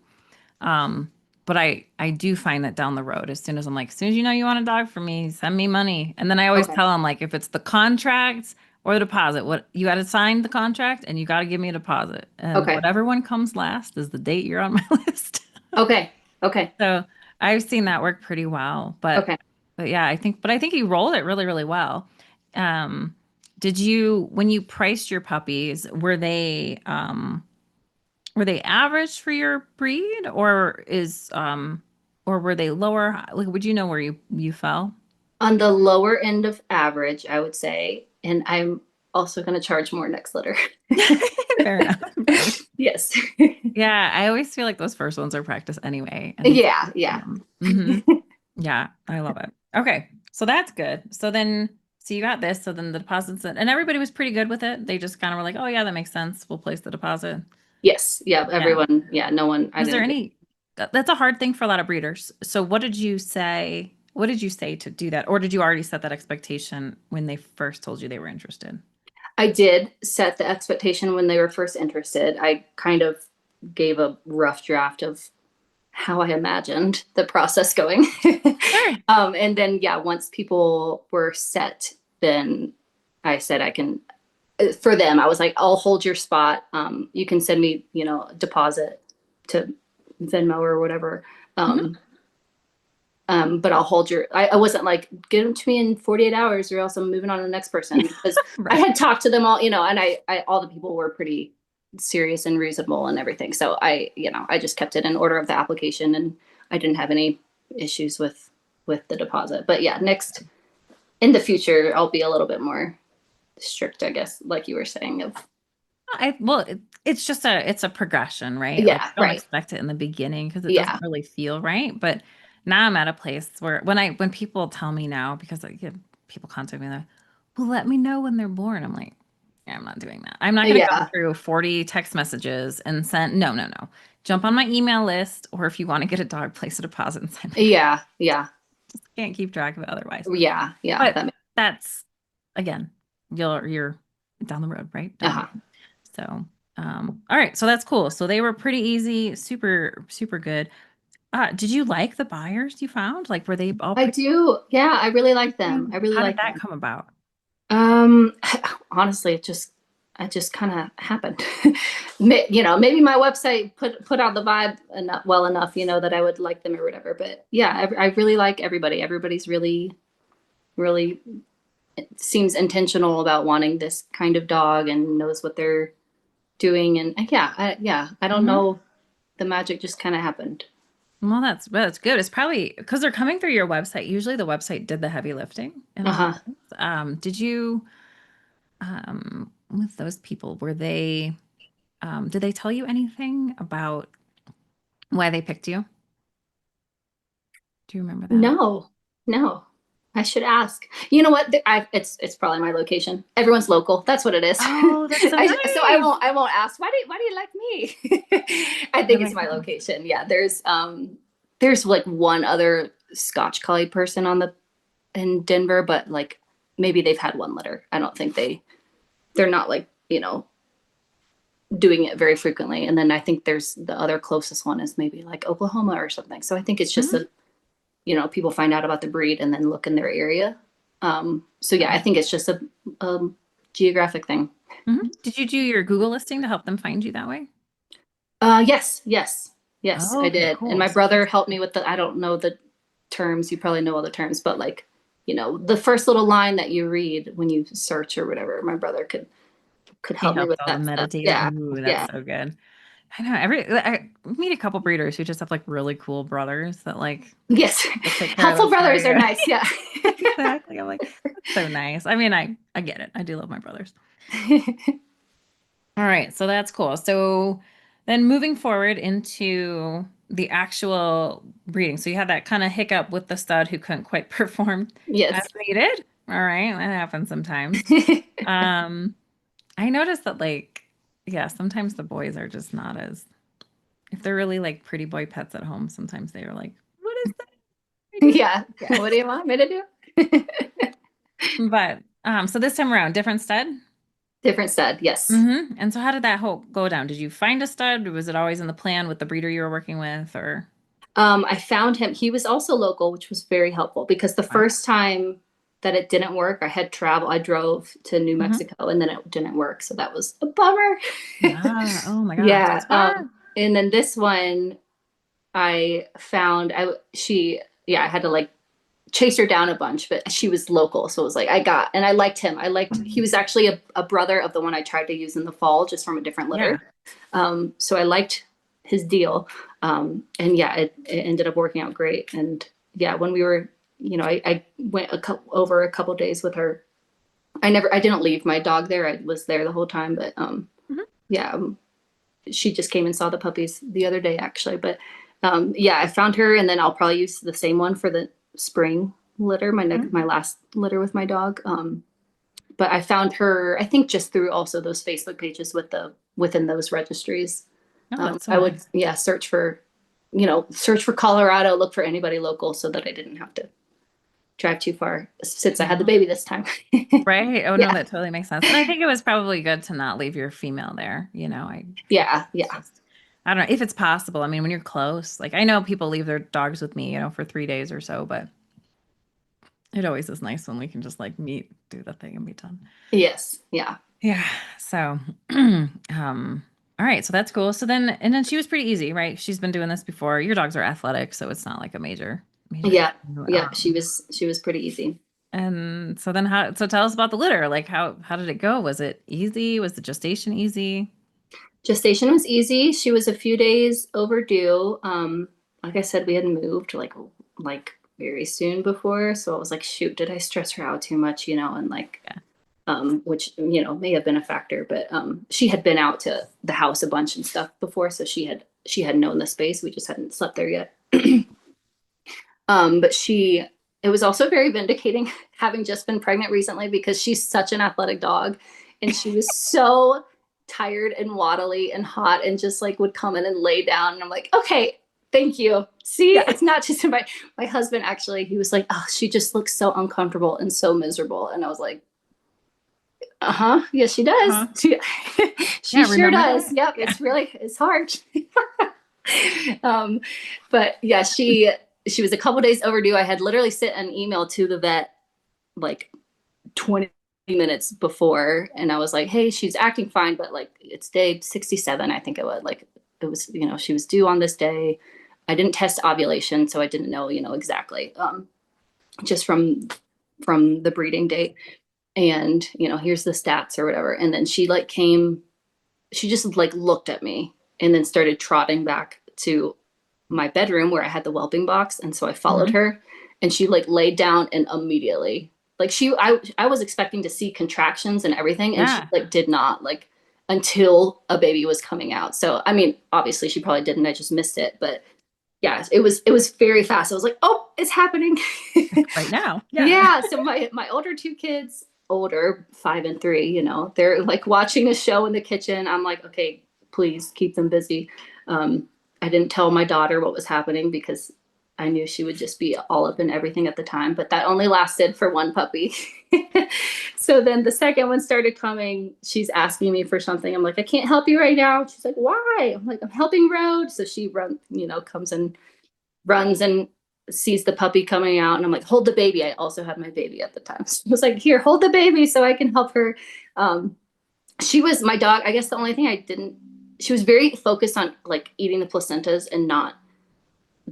Um, but I do find that down the road, as soon as I'm like, as soon as you know you want a dog from me, send me money. And then I always Okay. tell them like, if it's the contract or the deposit, what you got to sign the contract and you got to give me a deposit. And Okay. whatever one comes last is the date you're on my list. Okay. Okay. So I've seen that work pretty well. Okay. But yeah, I think you rolled it really, really well. Um, did you, when you priced your puppies, were they average for your breed, or were they lower? Like, would you know where you fell? On the lower end of average, I would say. And I'm also going to charge more next litter. Fair enough. Fair enough. Yes. Yeah, I always feel like those first ones are practice anyway. And Yeah. Yeah. mhm. Yeah, I love it. Okay, so that's good. So you got this. So then the deposits, and everybody was pretty good with it. They just kind of were like, oh yeah, that makes sense. We'll place the deposit. Yes. Yeah. Yeah. Everyone. Yeah. No one. I Was there didn't get. any, that's a hard thing for a lot of breeders. So what did you say? What did you say to do that? Or did you already set that expectation when they first told you they were interested? I did set the expectation when they were first interested. I kind of gave a rough draft of how I imagined the process going. Sure. And then, yeah, once people were set, then I said I can, for them, I was like, I'll hold your spot. You can send me, a deposit to Venmo or whatever. Mhm. But I'll hold I wasn't like, get them to me in 48 hours or else I'm moving on to the next person, because I Right. had talked to them all, and all the people were pretty serious and reasonable and everything. So I just kept it in order of the application, and I didn't have any issues with the deposit. But yeah, next in the future, I'll be a little bit more strict, I guess, like you were saying of, Well, it's just it's a progression, right? Like yeah, don't right. expect it in the beginning because it doesn't Yeah. really feel right. But now I'm at a place where when people tell me now, because like, people contact me, they're, well, let me know when they're born. I'm like, yeah, I'm not doing that. I'm not going to go Yeah. through 40 text messages and send, no, no, no. Jump on my email list, or if you want to get a dog, place a deposit and send me. Yeah. Yeah. Can't keep track of it otherwise. Yeah. Yeah. But that's, again, you're down the road, right? Down the Uh-huh. road. So, all right, so that's cool. So they were pretty easy, super, super good. Did you like the buyers you found? Like, were they all I pretty? do. Yeah, I really like them. I really How did like that them. come about? Um, Honestly, it just kind of happened. Maybe my website put out the vibe enough, well enough, that I would like them or whatever. But yeah, I really like everybody. Everybody's really, really seems intentional about wanting this kind of dog and knows what they're doing. And yeah, I don't Hmm. know. The magic just kind of happened. Well, that's good. It's probably because they're coming through your website. Usually, the website did the heavy lifting in a lot Uh-huh. of ways. Did you with those people? Were they? did they tell you anything about why they picked you? Do you remember that? No, no. I should ask. You know what? It's probably my location. Everyone's local. That's what it is. Oh, that's so So I nice. won't ask. Why do you like me? I You're think it's like, my location. Yeah. There's like one other Scotch Collie person in Denver, but like maybe they've had one litter. I don't think they're not like, doing it very frequently. And then I think there's the other closest one is maybe like Oklahoma or something. So I think it's just mhm. people find out about the breed and then look in their area. So yeah, I think it's just a geographic thing. Did you do your Google listing to help them find you that way? Yes, Oh, I okay, did. And cool. my So brother that's helped me with I don't know the terms. You probably know all the terms, but like, the first little line that you read when you search or whatever, my brother could he help me helped with all the that stuff. metadata. Yeah. Ooh, that's Yeah. so good. I know I meet a couple breeders who just have like really cool brothers that like Yes. will take care of Helpful them for brothers are you. nice. Yeah. Exactly. I'm like, that's so nice. I mean, I get it. I do love my brothers. All right, so that's cool. So then moving forward into the actual breeding. So you had that kind of hiccup with the stud who couldn't quite perform as Yes. needed. All right, that happens sometimes. Um, I noticed that like, yeah, sometimes the boys are just not as if they're really like pretty boy pets at home, sometimes they are like, what is that I Yeah. do? Yeah. What do you want me to do? But so this time around, different stud? Different stud. Yes. And so how did that whole go down? Did you find a stud? Was it always in the plan with the breeder you were working with or I found him. He was also local, which was very helpful because the wow. first time that it didn't work, I drove to New hmm Mexico and then it didn't work. So that was a bummer. Yeah. Oh my gosh, Yeah. that's far. And then this one I found, yeah, I had to like chase her down a bunch, but she was local. So it was like, and I liked him. He was actually a brother of the one I tried to use in the fall, just from a different litter. Yeah. So I liked his deal. And yeah, it ended up working out great. And yeah, when we were, I went over a couple days with her. I didn't leave my dog there. I was there the whole time, but Mhm. yeah, she just came and saw the puppies the other day actually. But yeah, I found her, and then I'll probably use the same one for the spring litter, Mhm. my last litter with my dog. But I found her, I think, just through also those Facebook pages within those registries. Oh, that's so I would, nice. yeah, search for Colorado, look for anybody local so that I didn't have to drive too far since I had the No. baby this time. Right. Oh no, Yeah. that totally makes sense. And I think it was probably good to not leave your female there. Yeah. It's Yeah. just I don't know if it's possible. I mean, when you're close, like I know people leave their dogs with me, for 3 days or so, but it always is nice when we can just like meet, do the thing and be done. Yes. Yeah. Yeah. So, all right. So that's cool. So then she was pretty easy, right? She's been doing this before. Your dogs are athletic, so it's not like a major Yeah. issue. Yeah. She was pretty easy. And so then so tell us about the litter. Like how did it go? Was it easy? Was the gestation easy? Gestation was easy. She was a few days overdue. Like I said, we had moved like very soon before, so I was like, shoot, did I stress her out too much? And like, Yeah. which may have been a factor, but she had been out to the house a bunch and stuff before, so she had known the space. We just hadn't slept there yet. But it was also very vindicating having just been pregnant recently because she's such an athletic dog, and she was so tired and waddly and hot and just like would come in and lay down, and I'm like, okay, thank you. See, Yeah. it's not just my husband. Actually, he was like, oh, she just looks so uncomfortable and so miserable, and I was like, uh-huh, yes, she does. Uh-huh. She Yeah, sure remember does. that? Yep, Yeah. it's hard. um, but yeah, she was a couple days overdue. I had literally sent an email to the vet like 20 minutes before, and I was like, hey, she's acting fine, but like it's day 67, I think it was. Like it was, she was due on this day. I didn't test ovulation, so I didn't know, exactly. Just from the breeding date. And, here's the stats or whatever. And then she just like looked at me and then started trotting back to my bedroom where I had the whelping box. And so I followed Mhm. her, and she like laid down, and immediately like I was expecting to see contractions and everything. And she Yeah. like did not like, until a baby was coming out. So, I mean, obviously she probably didn't. I just missed it. But yeah, it was very fast. I was like, oh, it's happening. Right now. Yeah. Yeah. So my older two kids, older, 5 and 3, they're like watching a show in the kitchen. I'm like, okay, please keep them busy. I didn't tell my daughter what was happening because I knew she would just be all up in everything at the time, but that only lasted for one puppy. So then the second one started coming. She's asking me for something. I'm like, I can't help you right now. She's like, why? I'm like, I'm helping Road. So she comes and runs and sees the puppy coming out. And I'm like, hold the baby. I also had my baby at the time. So I was like, here, hold the baby so I can help her. She was my dog. I guess the only thing she was very focused on like eating the placentas and not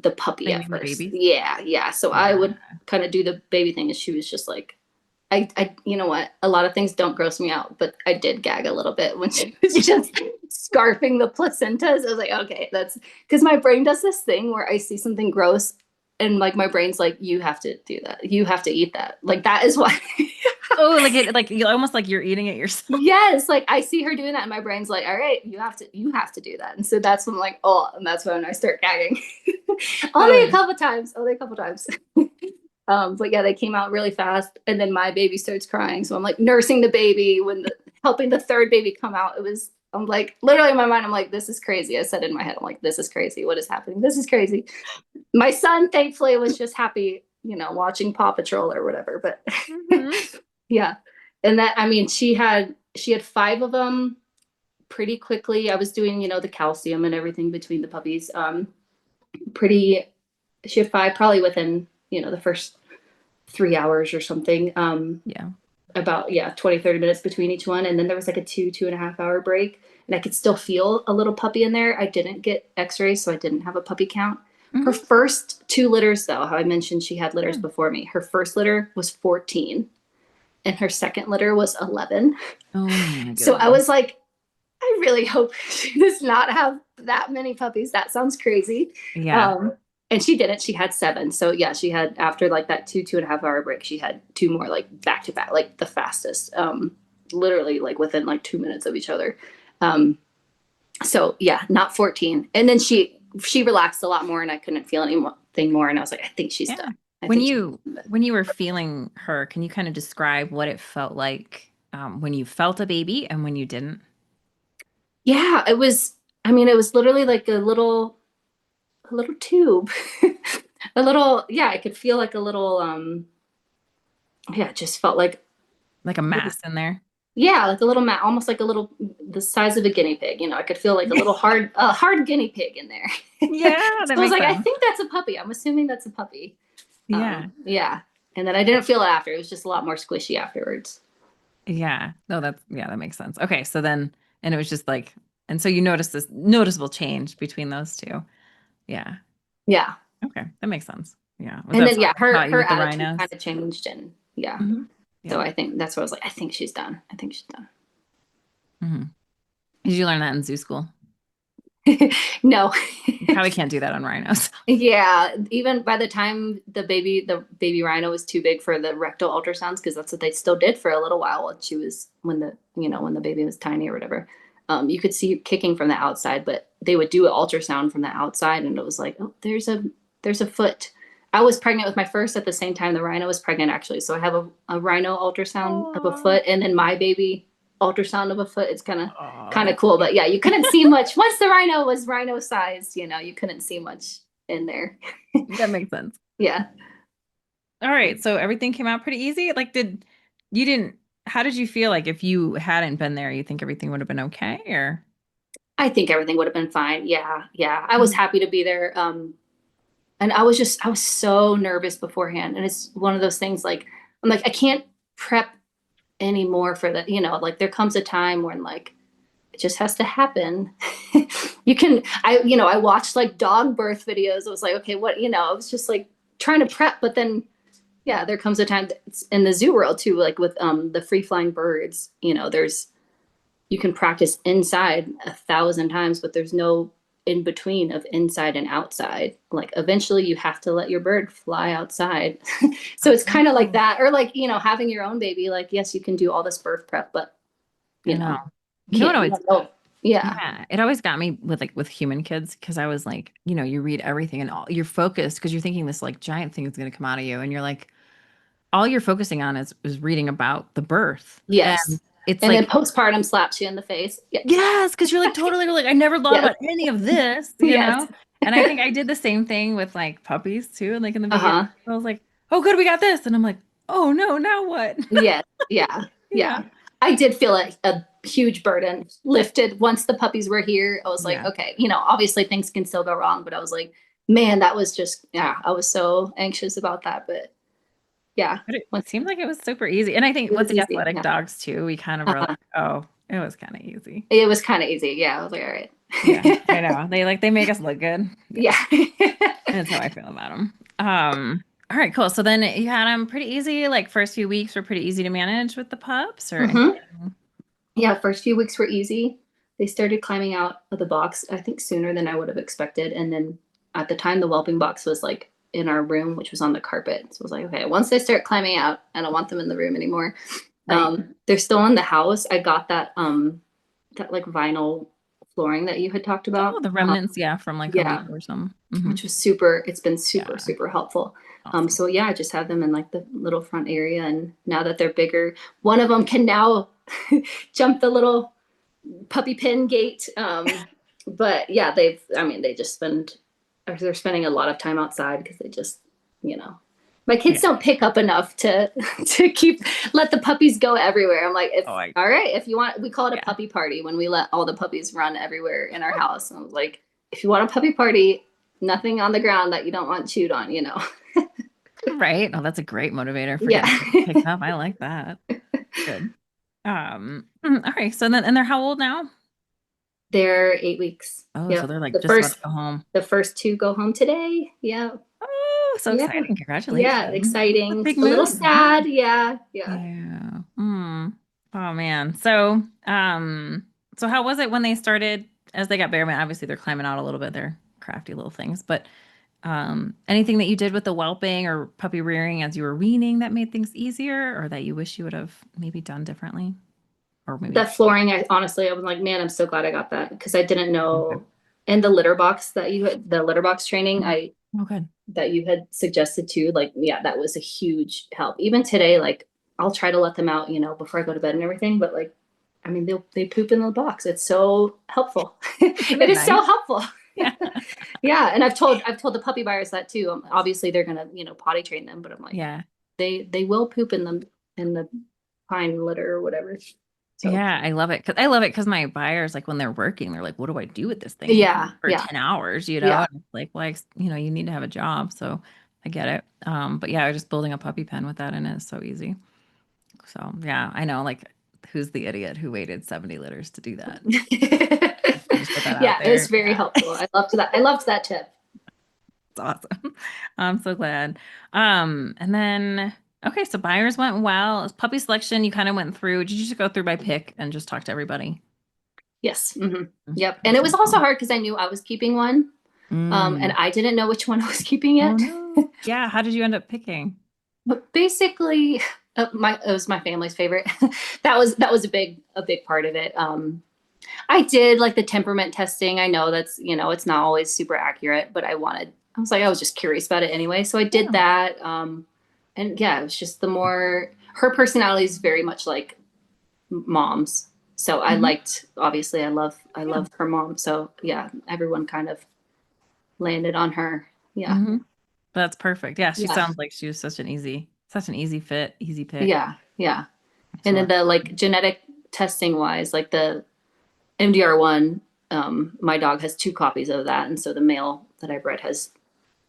the puppy at first. Yeah. So I would kind of do the baby thing, and she was just like, you know what? A lot of things don't gross me out, but I did gag a little bit when she was just scarfing the placentas. I was like, okay, that's because my brain does this thing where I see something gross, and like my brain's like, you have to do that. You have to eat that. Like that is why. Oh, like you almost like you're eating it yourself. Yes, like I see her doing that, and my brain's like, all right, you have to do that. And so that's when I'm like, oh, and that's when I start gagging. Only a couple times. But yeah, they came out really fast, and then my baby starts crying. So I'm like nursing the baby helping the third baby come out. I'm like, literally in my mind, I'm like, this is crazy. I said in my head, I'm like, this is crazy. What is happening? This is crazy. My son, thankfully, was just happy, watching Paw Patrol or whatever. But yeah. And that, I mean, she had 5 of them pretty quickly. I was doing, the calcium and everything between the puppies. She had 5 probably within, the first 3 hours or something. About 20, 30 minutes between each one. And then there was like a 2.5 hour break, and I could still feel a little puppy in there. I didn't get x-rays, so I didn't have a puppy count. Her first 2 litters, though, how I mentioned she had litters before me, her first litter was 14 and her second litter was 11. Oh my goodness. So I was like, I really hope she does not have that many puppies. That sounds crazy. Yeah. And she didn't. She had 7. So yeah, she had, after like that 2.5 hour break, she had 2 more like back to back, like the fastest, literally like within like 2 minutes of each other. So yeah, not 14. And then she relaxed a lot more, and I couldn't feel anything more. And I was like, I think she's done. When you were feeling her, can you kind of describe what it felt like when you felt a baby and when you didn't? Yeah, it was literally like a little tube. I could feel like a little, it just felt like a mass in there. Yeah, like a little mat, almost like the size of a guinea pig. I could feel like a little hard guinea pig in there. Yeah, so I was like, sense. I think that's a puppy. I'm assuming that's a puppy. Yeah. Yeah. And then I didn't feel it after. It was just a lot more squishy afterwards. Yeah. No, that makes sense. Okay. So then, and it was just like, and so you noticed this noticeable change between those 2. Yeah. Yeah. Okay. That makes sense. Yeah. And then, her attitude kind of changed, and yeah. So I think that's what I was like, I think she's done. Mm-hmm. Did you learn that in zoo school? No. You probably can't do that on rhinos. Yeah. Even by the time the baby rhino was too big for the rectal ultrasounds, because that's what they still did for a little while when the baby was tiny or whatever. You could see kicking from the outside, but they would do an ultrasound from the outside, and it was like, oh, there's a foot. I was pregnant with my first at the same time the rhino was pregnant, actually. So I have a rhino ultrasound of a foot, and then my baby ultrasound of a foot. It's kind of cool. But yeah, you couldn't see much. Once the rhino was rhino sized, you couldn't see much in there. That makes sense. Yeah. All right. So everything came out pretty easy. Like, how did you feel like if you hadn't been there, you think everything would have been okay, or? I think everything would have been fine. Yeah. I was happy to be there. And I was so nervous beforehand. And it's one of those things like, I'm like, I can't prep anymore for that. Like there comes a time when like, it just has to happen. I watched like dog birth videos. I was like, okay, what, I was just like trying to prep, but then yeah, there comes a time in the zoo world too, like with the free flying birds, you can practice inside 1,000 times, but there's no in between of inside and outside. Like eventually you have to let your bird fly outside. So it's kind of like that, or like, having your own baby, like, yes, you can do all this birth prep, but you know, You know Yeah, what you always, don't know. Yeah. yeah, it always got me with with human kids because I was like, you read everything and all you're focused because you're thinking this like giant thing is going to come out of you, and you're like, all you're focusing on is reading about the birth, and Yes. it's And then like, postpartum slaps you in the face. Yes. yes, because you're like totally you're like, I never thought Yes. about any of this, Yes. and I think I did the same thing with like puppies too. Like in the beginning, Uh-huh. I was like, oh, good, we got this, and I'm like, oh no, now what? Yes. Yeah. Yeah, Yeah. I did feel like a huge burden lifted once the puppies were here. I was like, yeah. okay, obviously things can still go wrong, but I was like, man, that was just, yeah, I was so anxious about that. But yeah, But it once seemed like it was super easy. And I think it with was the easy. athletic Yeah. dogs too, we kind of were Uh-huh. like, oh, it was kind of easy. It was kind of easy. Yeah. I was like, all right. Yeah, I know. They make us look good. Yeah, Yeah. that's how I feel about them. All right, cool. So then you had them pretty easy. Like first few weeks were pretty easy to manage with the pups or hmm anything. Yeah. First few weeks were easy. They started climbing out of the box, I think sooner than I would have expected. And then at the time, the whelping box was like in our room, which was on the carpet. So I was like, okay, once they start climbing out, I don't want them in the room anymore. Right. They're still in the house. I got that like vinyl flooring that you had talked Oh, about. the remnants, yeah, from like Home Yeah, Depot or something. which was super. It's been super, Yeah, super helpful. awesome. So yeah, I just have them in like the little front area, and now that they're bigger, one of them can now jump the little puppy pin gate. But yeah, they just they're spending a lot of time outside because they just, you know, my Yeah. kids don't pick up enough to to let the puppies go everywhere. I'm like, if Oh, all right, if you want, we call it a yeah. puppy party when we let all the puppies run everywhere in our house. And I was like, if you want a puppy party, nothing on the ground that you don't want chewed on. Right. Oh, that's a great motivator for Yeah. getting picked up. I like that. Good. All right. So then, and they're how old now? They're 8 weeks. Oh, so Yep. they're like The just about to first go home. the first two go home today. Yeah. Oh, so Yeah. exciting. Yeah. Congratulations. That's a Exciting. big A little move. sad. Yeah. Yeah. Yeah. Hmm. Oh man. So how was it when they started as they got bigger? I mean, obviously they're climbing out a little bit. They're crafty little things, but anything that you did with the whelping or puppy rearing as you were weaning that made things easier or that you wish you would have maybe done differently? Or maybe That flooring, I was like, man, I'm so glad I got that because I didn't okay. know. And the litter box the litter box training Oh, good. that you had suggested too, like, yeah, that was a huge help. Even today, like, I'll try to let them out, before I go to bed and everything, but like, I mean, they poop in the box. It's so helpful. Isn't It it is nice? so helpful. Yeah. Yeah, and I've told the puppy buyers that too. Obviously, they're gonna potty train them, but I'm like, Yeah. they will poop in the pine litter or whatever. So Yeah, I love it. I love it because my buyers, like when they're working, they're like, what do I do with this thing yeah, for yeah, 10 hours, yeah. And it's like, well, you need to have a job. So I get it. But yeah, just building a puppy pen with that in it is so easy. So yeah, I know, like, who's the idiot who waited 70 litters to do that? I just put that out Yeah, it was there. very Yeah, helpful. I loved that tip. it's awesome. I'm so glad. And then okay, so buyers went well. Puppy selection, you kind of went through. Did you just go through by pick and just talk to everybody? Yes. Yep. And That's it was so also cool. hard because I knew I was keeping one. And Mm. I didn't know which one I was keeping Oh yet. no. Yeah, how did you end up picking? But basically, it was my family's favorite. That was a big part of it. I did like the temperament testing. I know it's not always super accurate, but I was just curious about it anyway. So I did Yeah. that. And yeah, it was just her personality is very much like mom's. So Mhm. obviously I Yeah. love her mom. So yeah, everyone kind of landed on her. Yeah. Hmm. That's perfect. Yeah, she Yeah. sounds like she was such an easy fit, easy pick. Yeah. Yeah. And So then that's the like genetic testing wise, like the MDR1, my dog has 2 copies of that. And so the male that I bred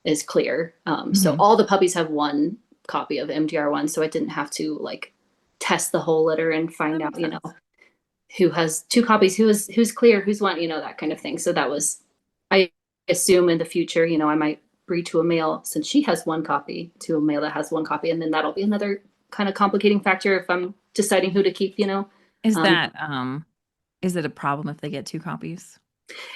is clear. So mhm. all the puppies have 1 copy of MDR1. So I didn't have to like test the whole litter and That find out, makes sense. who has 2 copies, who's clear, who's one, that kind of thing. So I assume in the future, I might breed to a male since she has 1 copy to a male that has 1 copy. And then that'll be another kind of complicating factor if I'm deciding who to keep. Is Um, that is it a problem if they get 2 copies?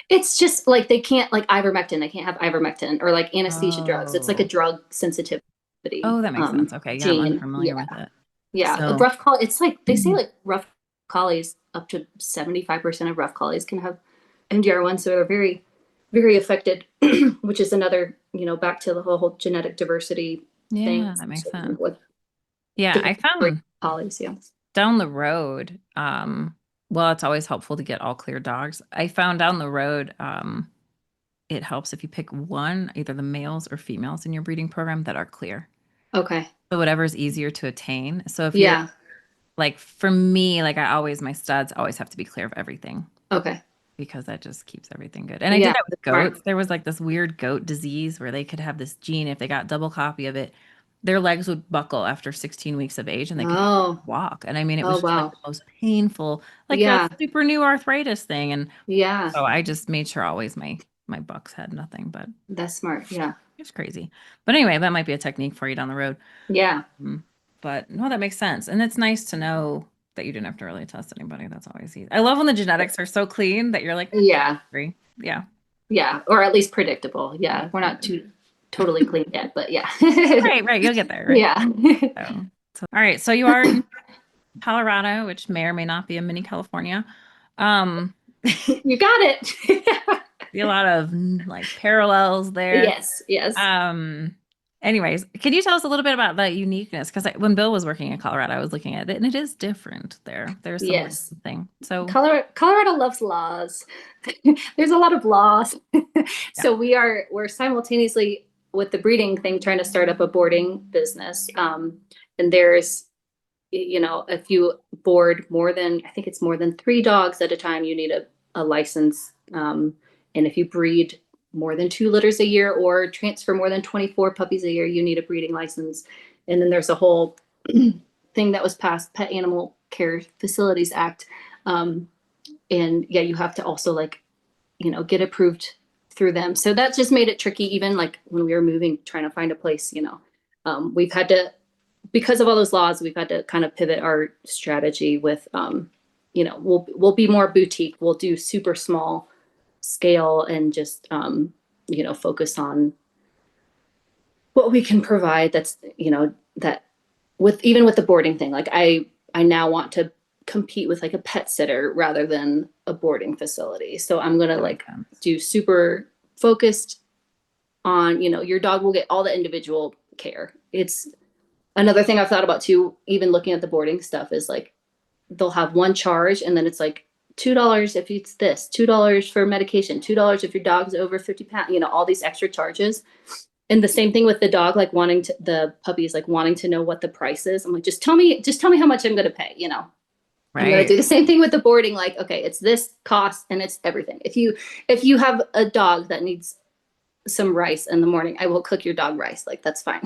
it's just like they can't like ivermectin. They can't have ivermectin or like anesthesia drugs. It's like a Oh. drug sensitivity Oh, that makes sense. Okay, yeah, I'm gene. unfamiliar Yeah. with it. Yeah. A So, rough call. It's like they say like rough collies, up to 75% of rough collies can have MDR1. So they're very, very affected, which is another, back to the whole genetic diversity thing. Yeah, that makes sense. With Yeah, I found collies, yeah. down the road, well, it's always helpful to get all clear dogs. I found down the road, it helps if you pick one, either the males or females in your breeding program that are clear. Okay. So whatever is easier to attain. So if you're like, for me, like my studs always have to be clear of everything. Okay. Because that just keeps everything good. And I did that with goats. There was like this weird goat disease where they could have this gene. If they got double copy of it, their legs would buckle after 16 weeks of age and they could walk. And I mean, it was just like the most painful, like a super new arthritis thing. And so I just made sure always my bucks had nothing, but that's smart. Yeah. It's crazy. But anyway, that might be a technique for you down the road. Yeah. But no, that makes sense. And it's nice to know that you didn't have to really test anybody. That's always easy. I love when the genetics are so clean that you're like, yeah. Yeah. Yeah. Or at least predictable. Yeah. We're not totally clean yet, but yeah. Right. You'll get there. Right? Yeah. So, all right. So you are in Colorado, which may or may not be a mini California. You got it. See a lot of like parallels there. Yes. Anyways, can you tell us a little bit about the uniqueness? Because when Bill was working in Colorado, I was looking at it, and it is different there. There's something. So Colorado loves laws. There's a lot of laws. So we're simultaneously with the breeding thing trying to start up a boarding business. And there's, if you board more than 3 dogs at a time, you need a license. And if you breed more than 2 litters a year or transfer more than 24 puppies a year, you need a breeding license. And then there's a whole thing that was passed, Pet Animal Care Facilities Act. And you have to also get approved through them. So that just made it tricky, even like when we were moving, trying to find a place, we've had to, because of all those laws, we've had to kind of pivot our strategy with, we'll be more boutique. We'll do super small scale and just focus on what we can provide. That's that with the boarding thing, like I now want to compete with like a pet sitter rather than a boarding facility. So I'm gonna do super focused on your dog will get all the individual care. It's another thing I've thought about too, even looking at the boarding stuff, is like they'll have one charge and then it's like $2 if it's this, $2 for medication, $2 if your dog's over 50 pounds, all these extra charges. And the same thing with the dog, like the puppies, like wanting to know what the price is. I'm like, just tell me how much I'm going to pay, Right. I'm going to do the same thing with the boarding. Like, okay, it's this cost and it's everything. If you have a dog that needs some rice in the morning, I will cook your dog rice. Like, that's fine.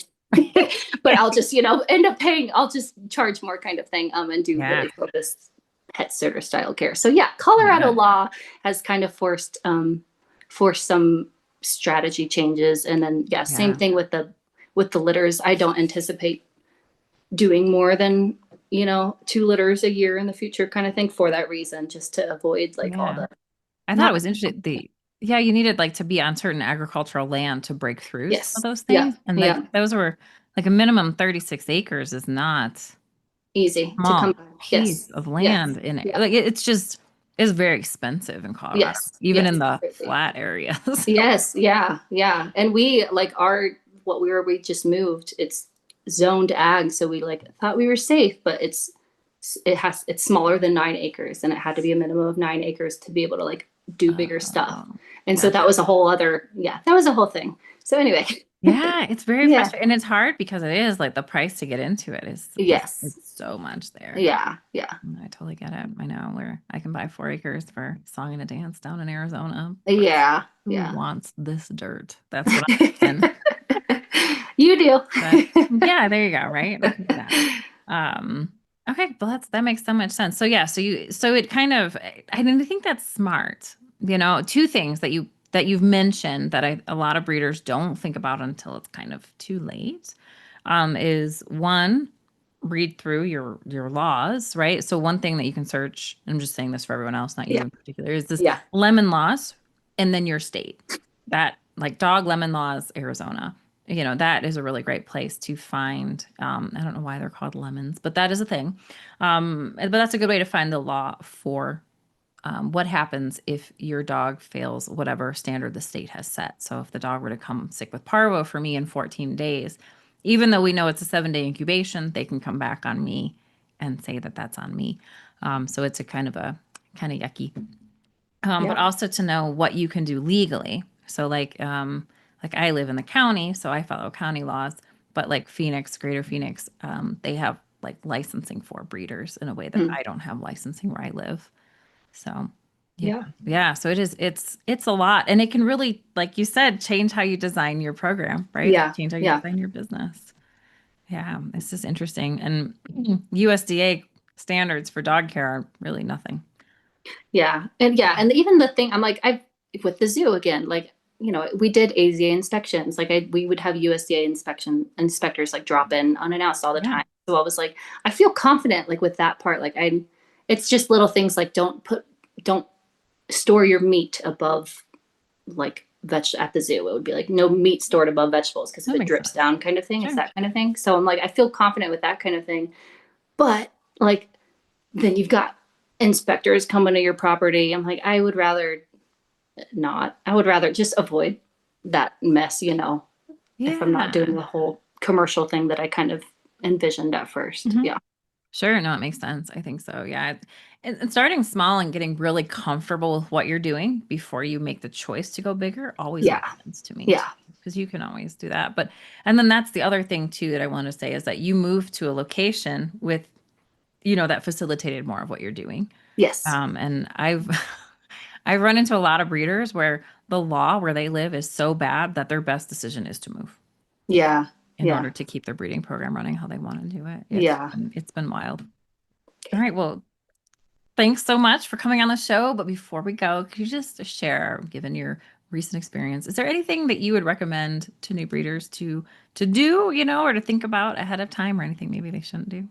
But I'll just, end up paying, I'll just charge more kind of thing, and do really focused pet sitter style care. So Colorado law has kind of forced some strategy changes. And then, same thing with the litters. I don't anticipate doing more than, 2 litters a year in the future kind of thing for that reason, just to avoid all the. I thought it was interesting. You needed to be on certain agricultural land to break through some of those things. And those were like a minimum 36 acres is not easy small to come piece of land in it. Like it's very expensive in Colorado, even in the flat areas. Yes. Yeah. And we we just moved, it's zoned ag. So we thought we were safe, but it's smaller than 9 acres, and it had to be a minimum of 9 acres to be able to do bigger stuff. And so that was a whole other, that was a whole thing. So anyway. It's very frustrating. And it's hard because it is the price to get into it is it's so much there. Yeah. I totally get it. I know where I can buy 4 acres for song and a dance down in Arizona. Yeah. Who wants this dirt? That's what I'm saying. You do. But, there you go. Right. Okay. Well, that makes so much sense. So it kind of, I think that's smart. 2 things that you've mentioned that a lot of breeders don't think about until it's kind of too late, is one, read through your laws, right? So one thing that you can search, I'm just saying this for everyone else, not you in particular, is this lemon laws, and then your state. That dog lemon laws, Arizona. that is a really great place to find, I don't know why they're called lemons, but that is a thing. But that's a good way to find the law for what happens if your dog fails whatever standard the state has set. So if the dog were to come sick with parvo for me in 14 days, even though we know it's a 7-day incubation, they can come back on me and say that that's on me. So it's a kind of yucky. But also to know what you can do legally. So like I live in the county, so I follow county laws, but like Greater Phoenix, they have like licensing for breeders in a way that I don't have licensing where I live. So yeah. So it's a lot, and it can really, like you said, change how you design your program, right? Yeah. Change how you design your business. Yeah, it's just interesting. And USDA standards for dog care are really nothing. Yeah. And even the thing, I'm like, with the zoo again, like, we did AZA inspections. Like we would have USDA inspectors like drop in unannounced all the time. So I was like, I feel confident like with that part. Like it's just little things like don't store your meat above like at the zoo. It would be like no meat stored above vegetables because if it drips down kind of thing. Sure. It's that kind of thing. So I'm like, I feel confident with that kind of thing. But like then you've got inspectors coming to your property. I'm like, I would rather not. I would rather just avoid that mess, if I'm not doing the whole commercial thing that I kind of envisioned at first. Mm-hmm. Yeah. Sure. No, it makes sense. I think so. Yeah. And starting small and getting really comfortable with what you're doing before you make the choice to go bigger always makes sense to me. Yeah. Because you can always do that. And then that's the other thing too that I want to say is that you move to a location with, that facilitated more of what you're doing. Yes. And I've run into a lot of breeders where the law where they live is so bad that their best decision is to move. Yeah. In order to keep their breeding program running how they want to do it. It's been wild. All right. Well, thanks so much for coming on the show. But before we go, could you just share, given your recent experience, is there anything that you would recommend to new breeders to do, or to think about ahead of time, or anything maybe they shouldn't do?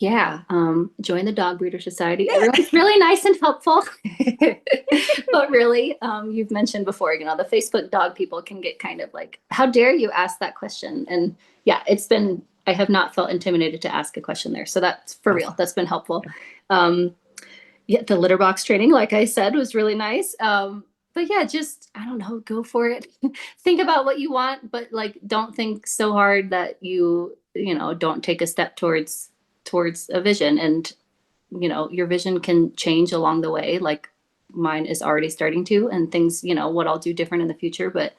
Yeah. Join the Dog Breeder Society. Everyone's really nice and helpful. But really, you've mentioned before, the Facebook dog people can get kind of like, how dare you ask that question? And yeah, I have not felt intimidated to ask a question there. So that's for real. That's been helpful. The litter box training, like I said, was really nice. But yeah, just, I don't know, go for it. Think about what you want, but like, don't think so hard that you don't take a step towards a vision. And your vision can change along the way, like mine is already starting to, and things, what I'll do different in the future. But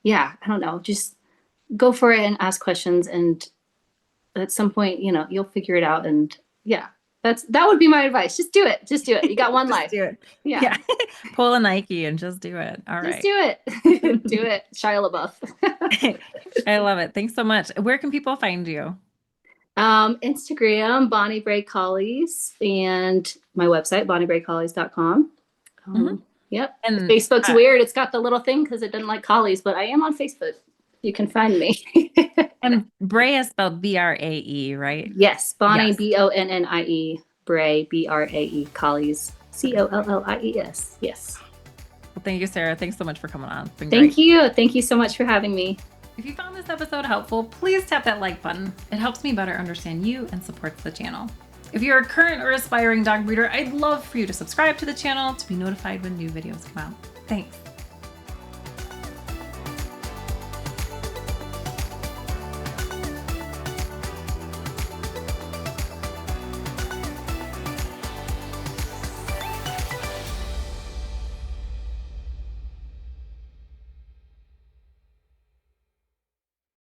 yeah, I don't know, just go for it and ask questions, and at some point you'll figure it out. And yeah, that would be my advice. Just do it. You got one life. Do it. Yeah. Pull a Nike and just do it. All right. Just do it. Do it. Shia LaBeouf. I love it. Thanks so much. Where can people find you? Instagram, Bonnie Brae Collies, and my website, bonniebraecollies.com. Yep. And Facebook's weird. It's got the little thing because it doesn't like collies, but I am on Facebook. You can find me. And Brae is spelled B-R-A-E, right? Yes. Bonnie, B-O-N-N-I-E, Brae, B-R-A-E, Collies, C-O-L-L-I-E-S. Yes. Well, thank you, Sarah. Thanks so much for coming on. Thank you. Thank you so much for having me. If you found this episode helpful, please tap that like button. It helps me better understand you and supports the channel. If you're a current or aspiring dog breeder, I'd love for you to subscribe to the channel to be notified when new videos come out. Thanks.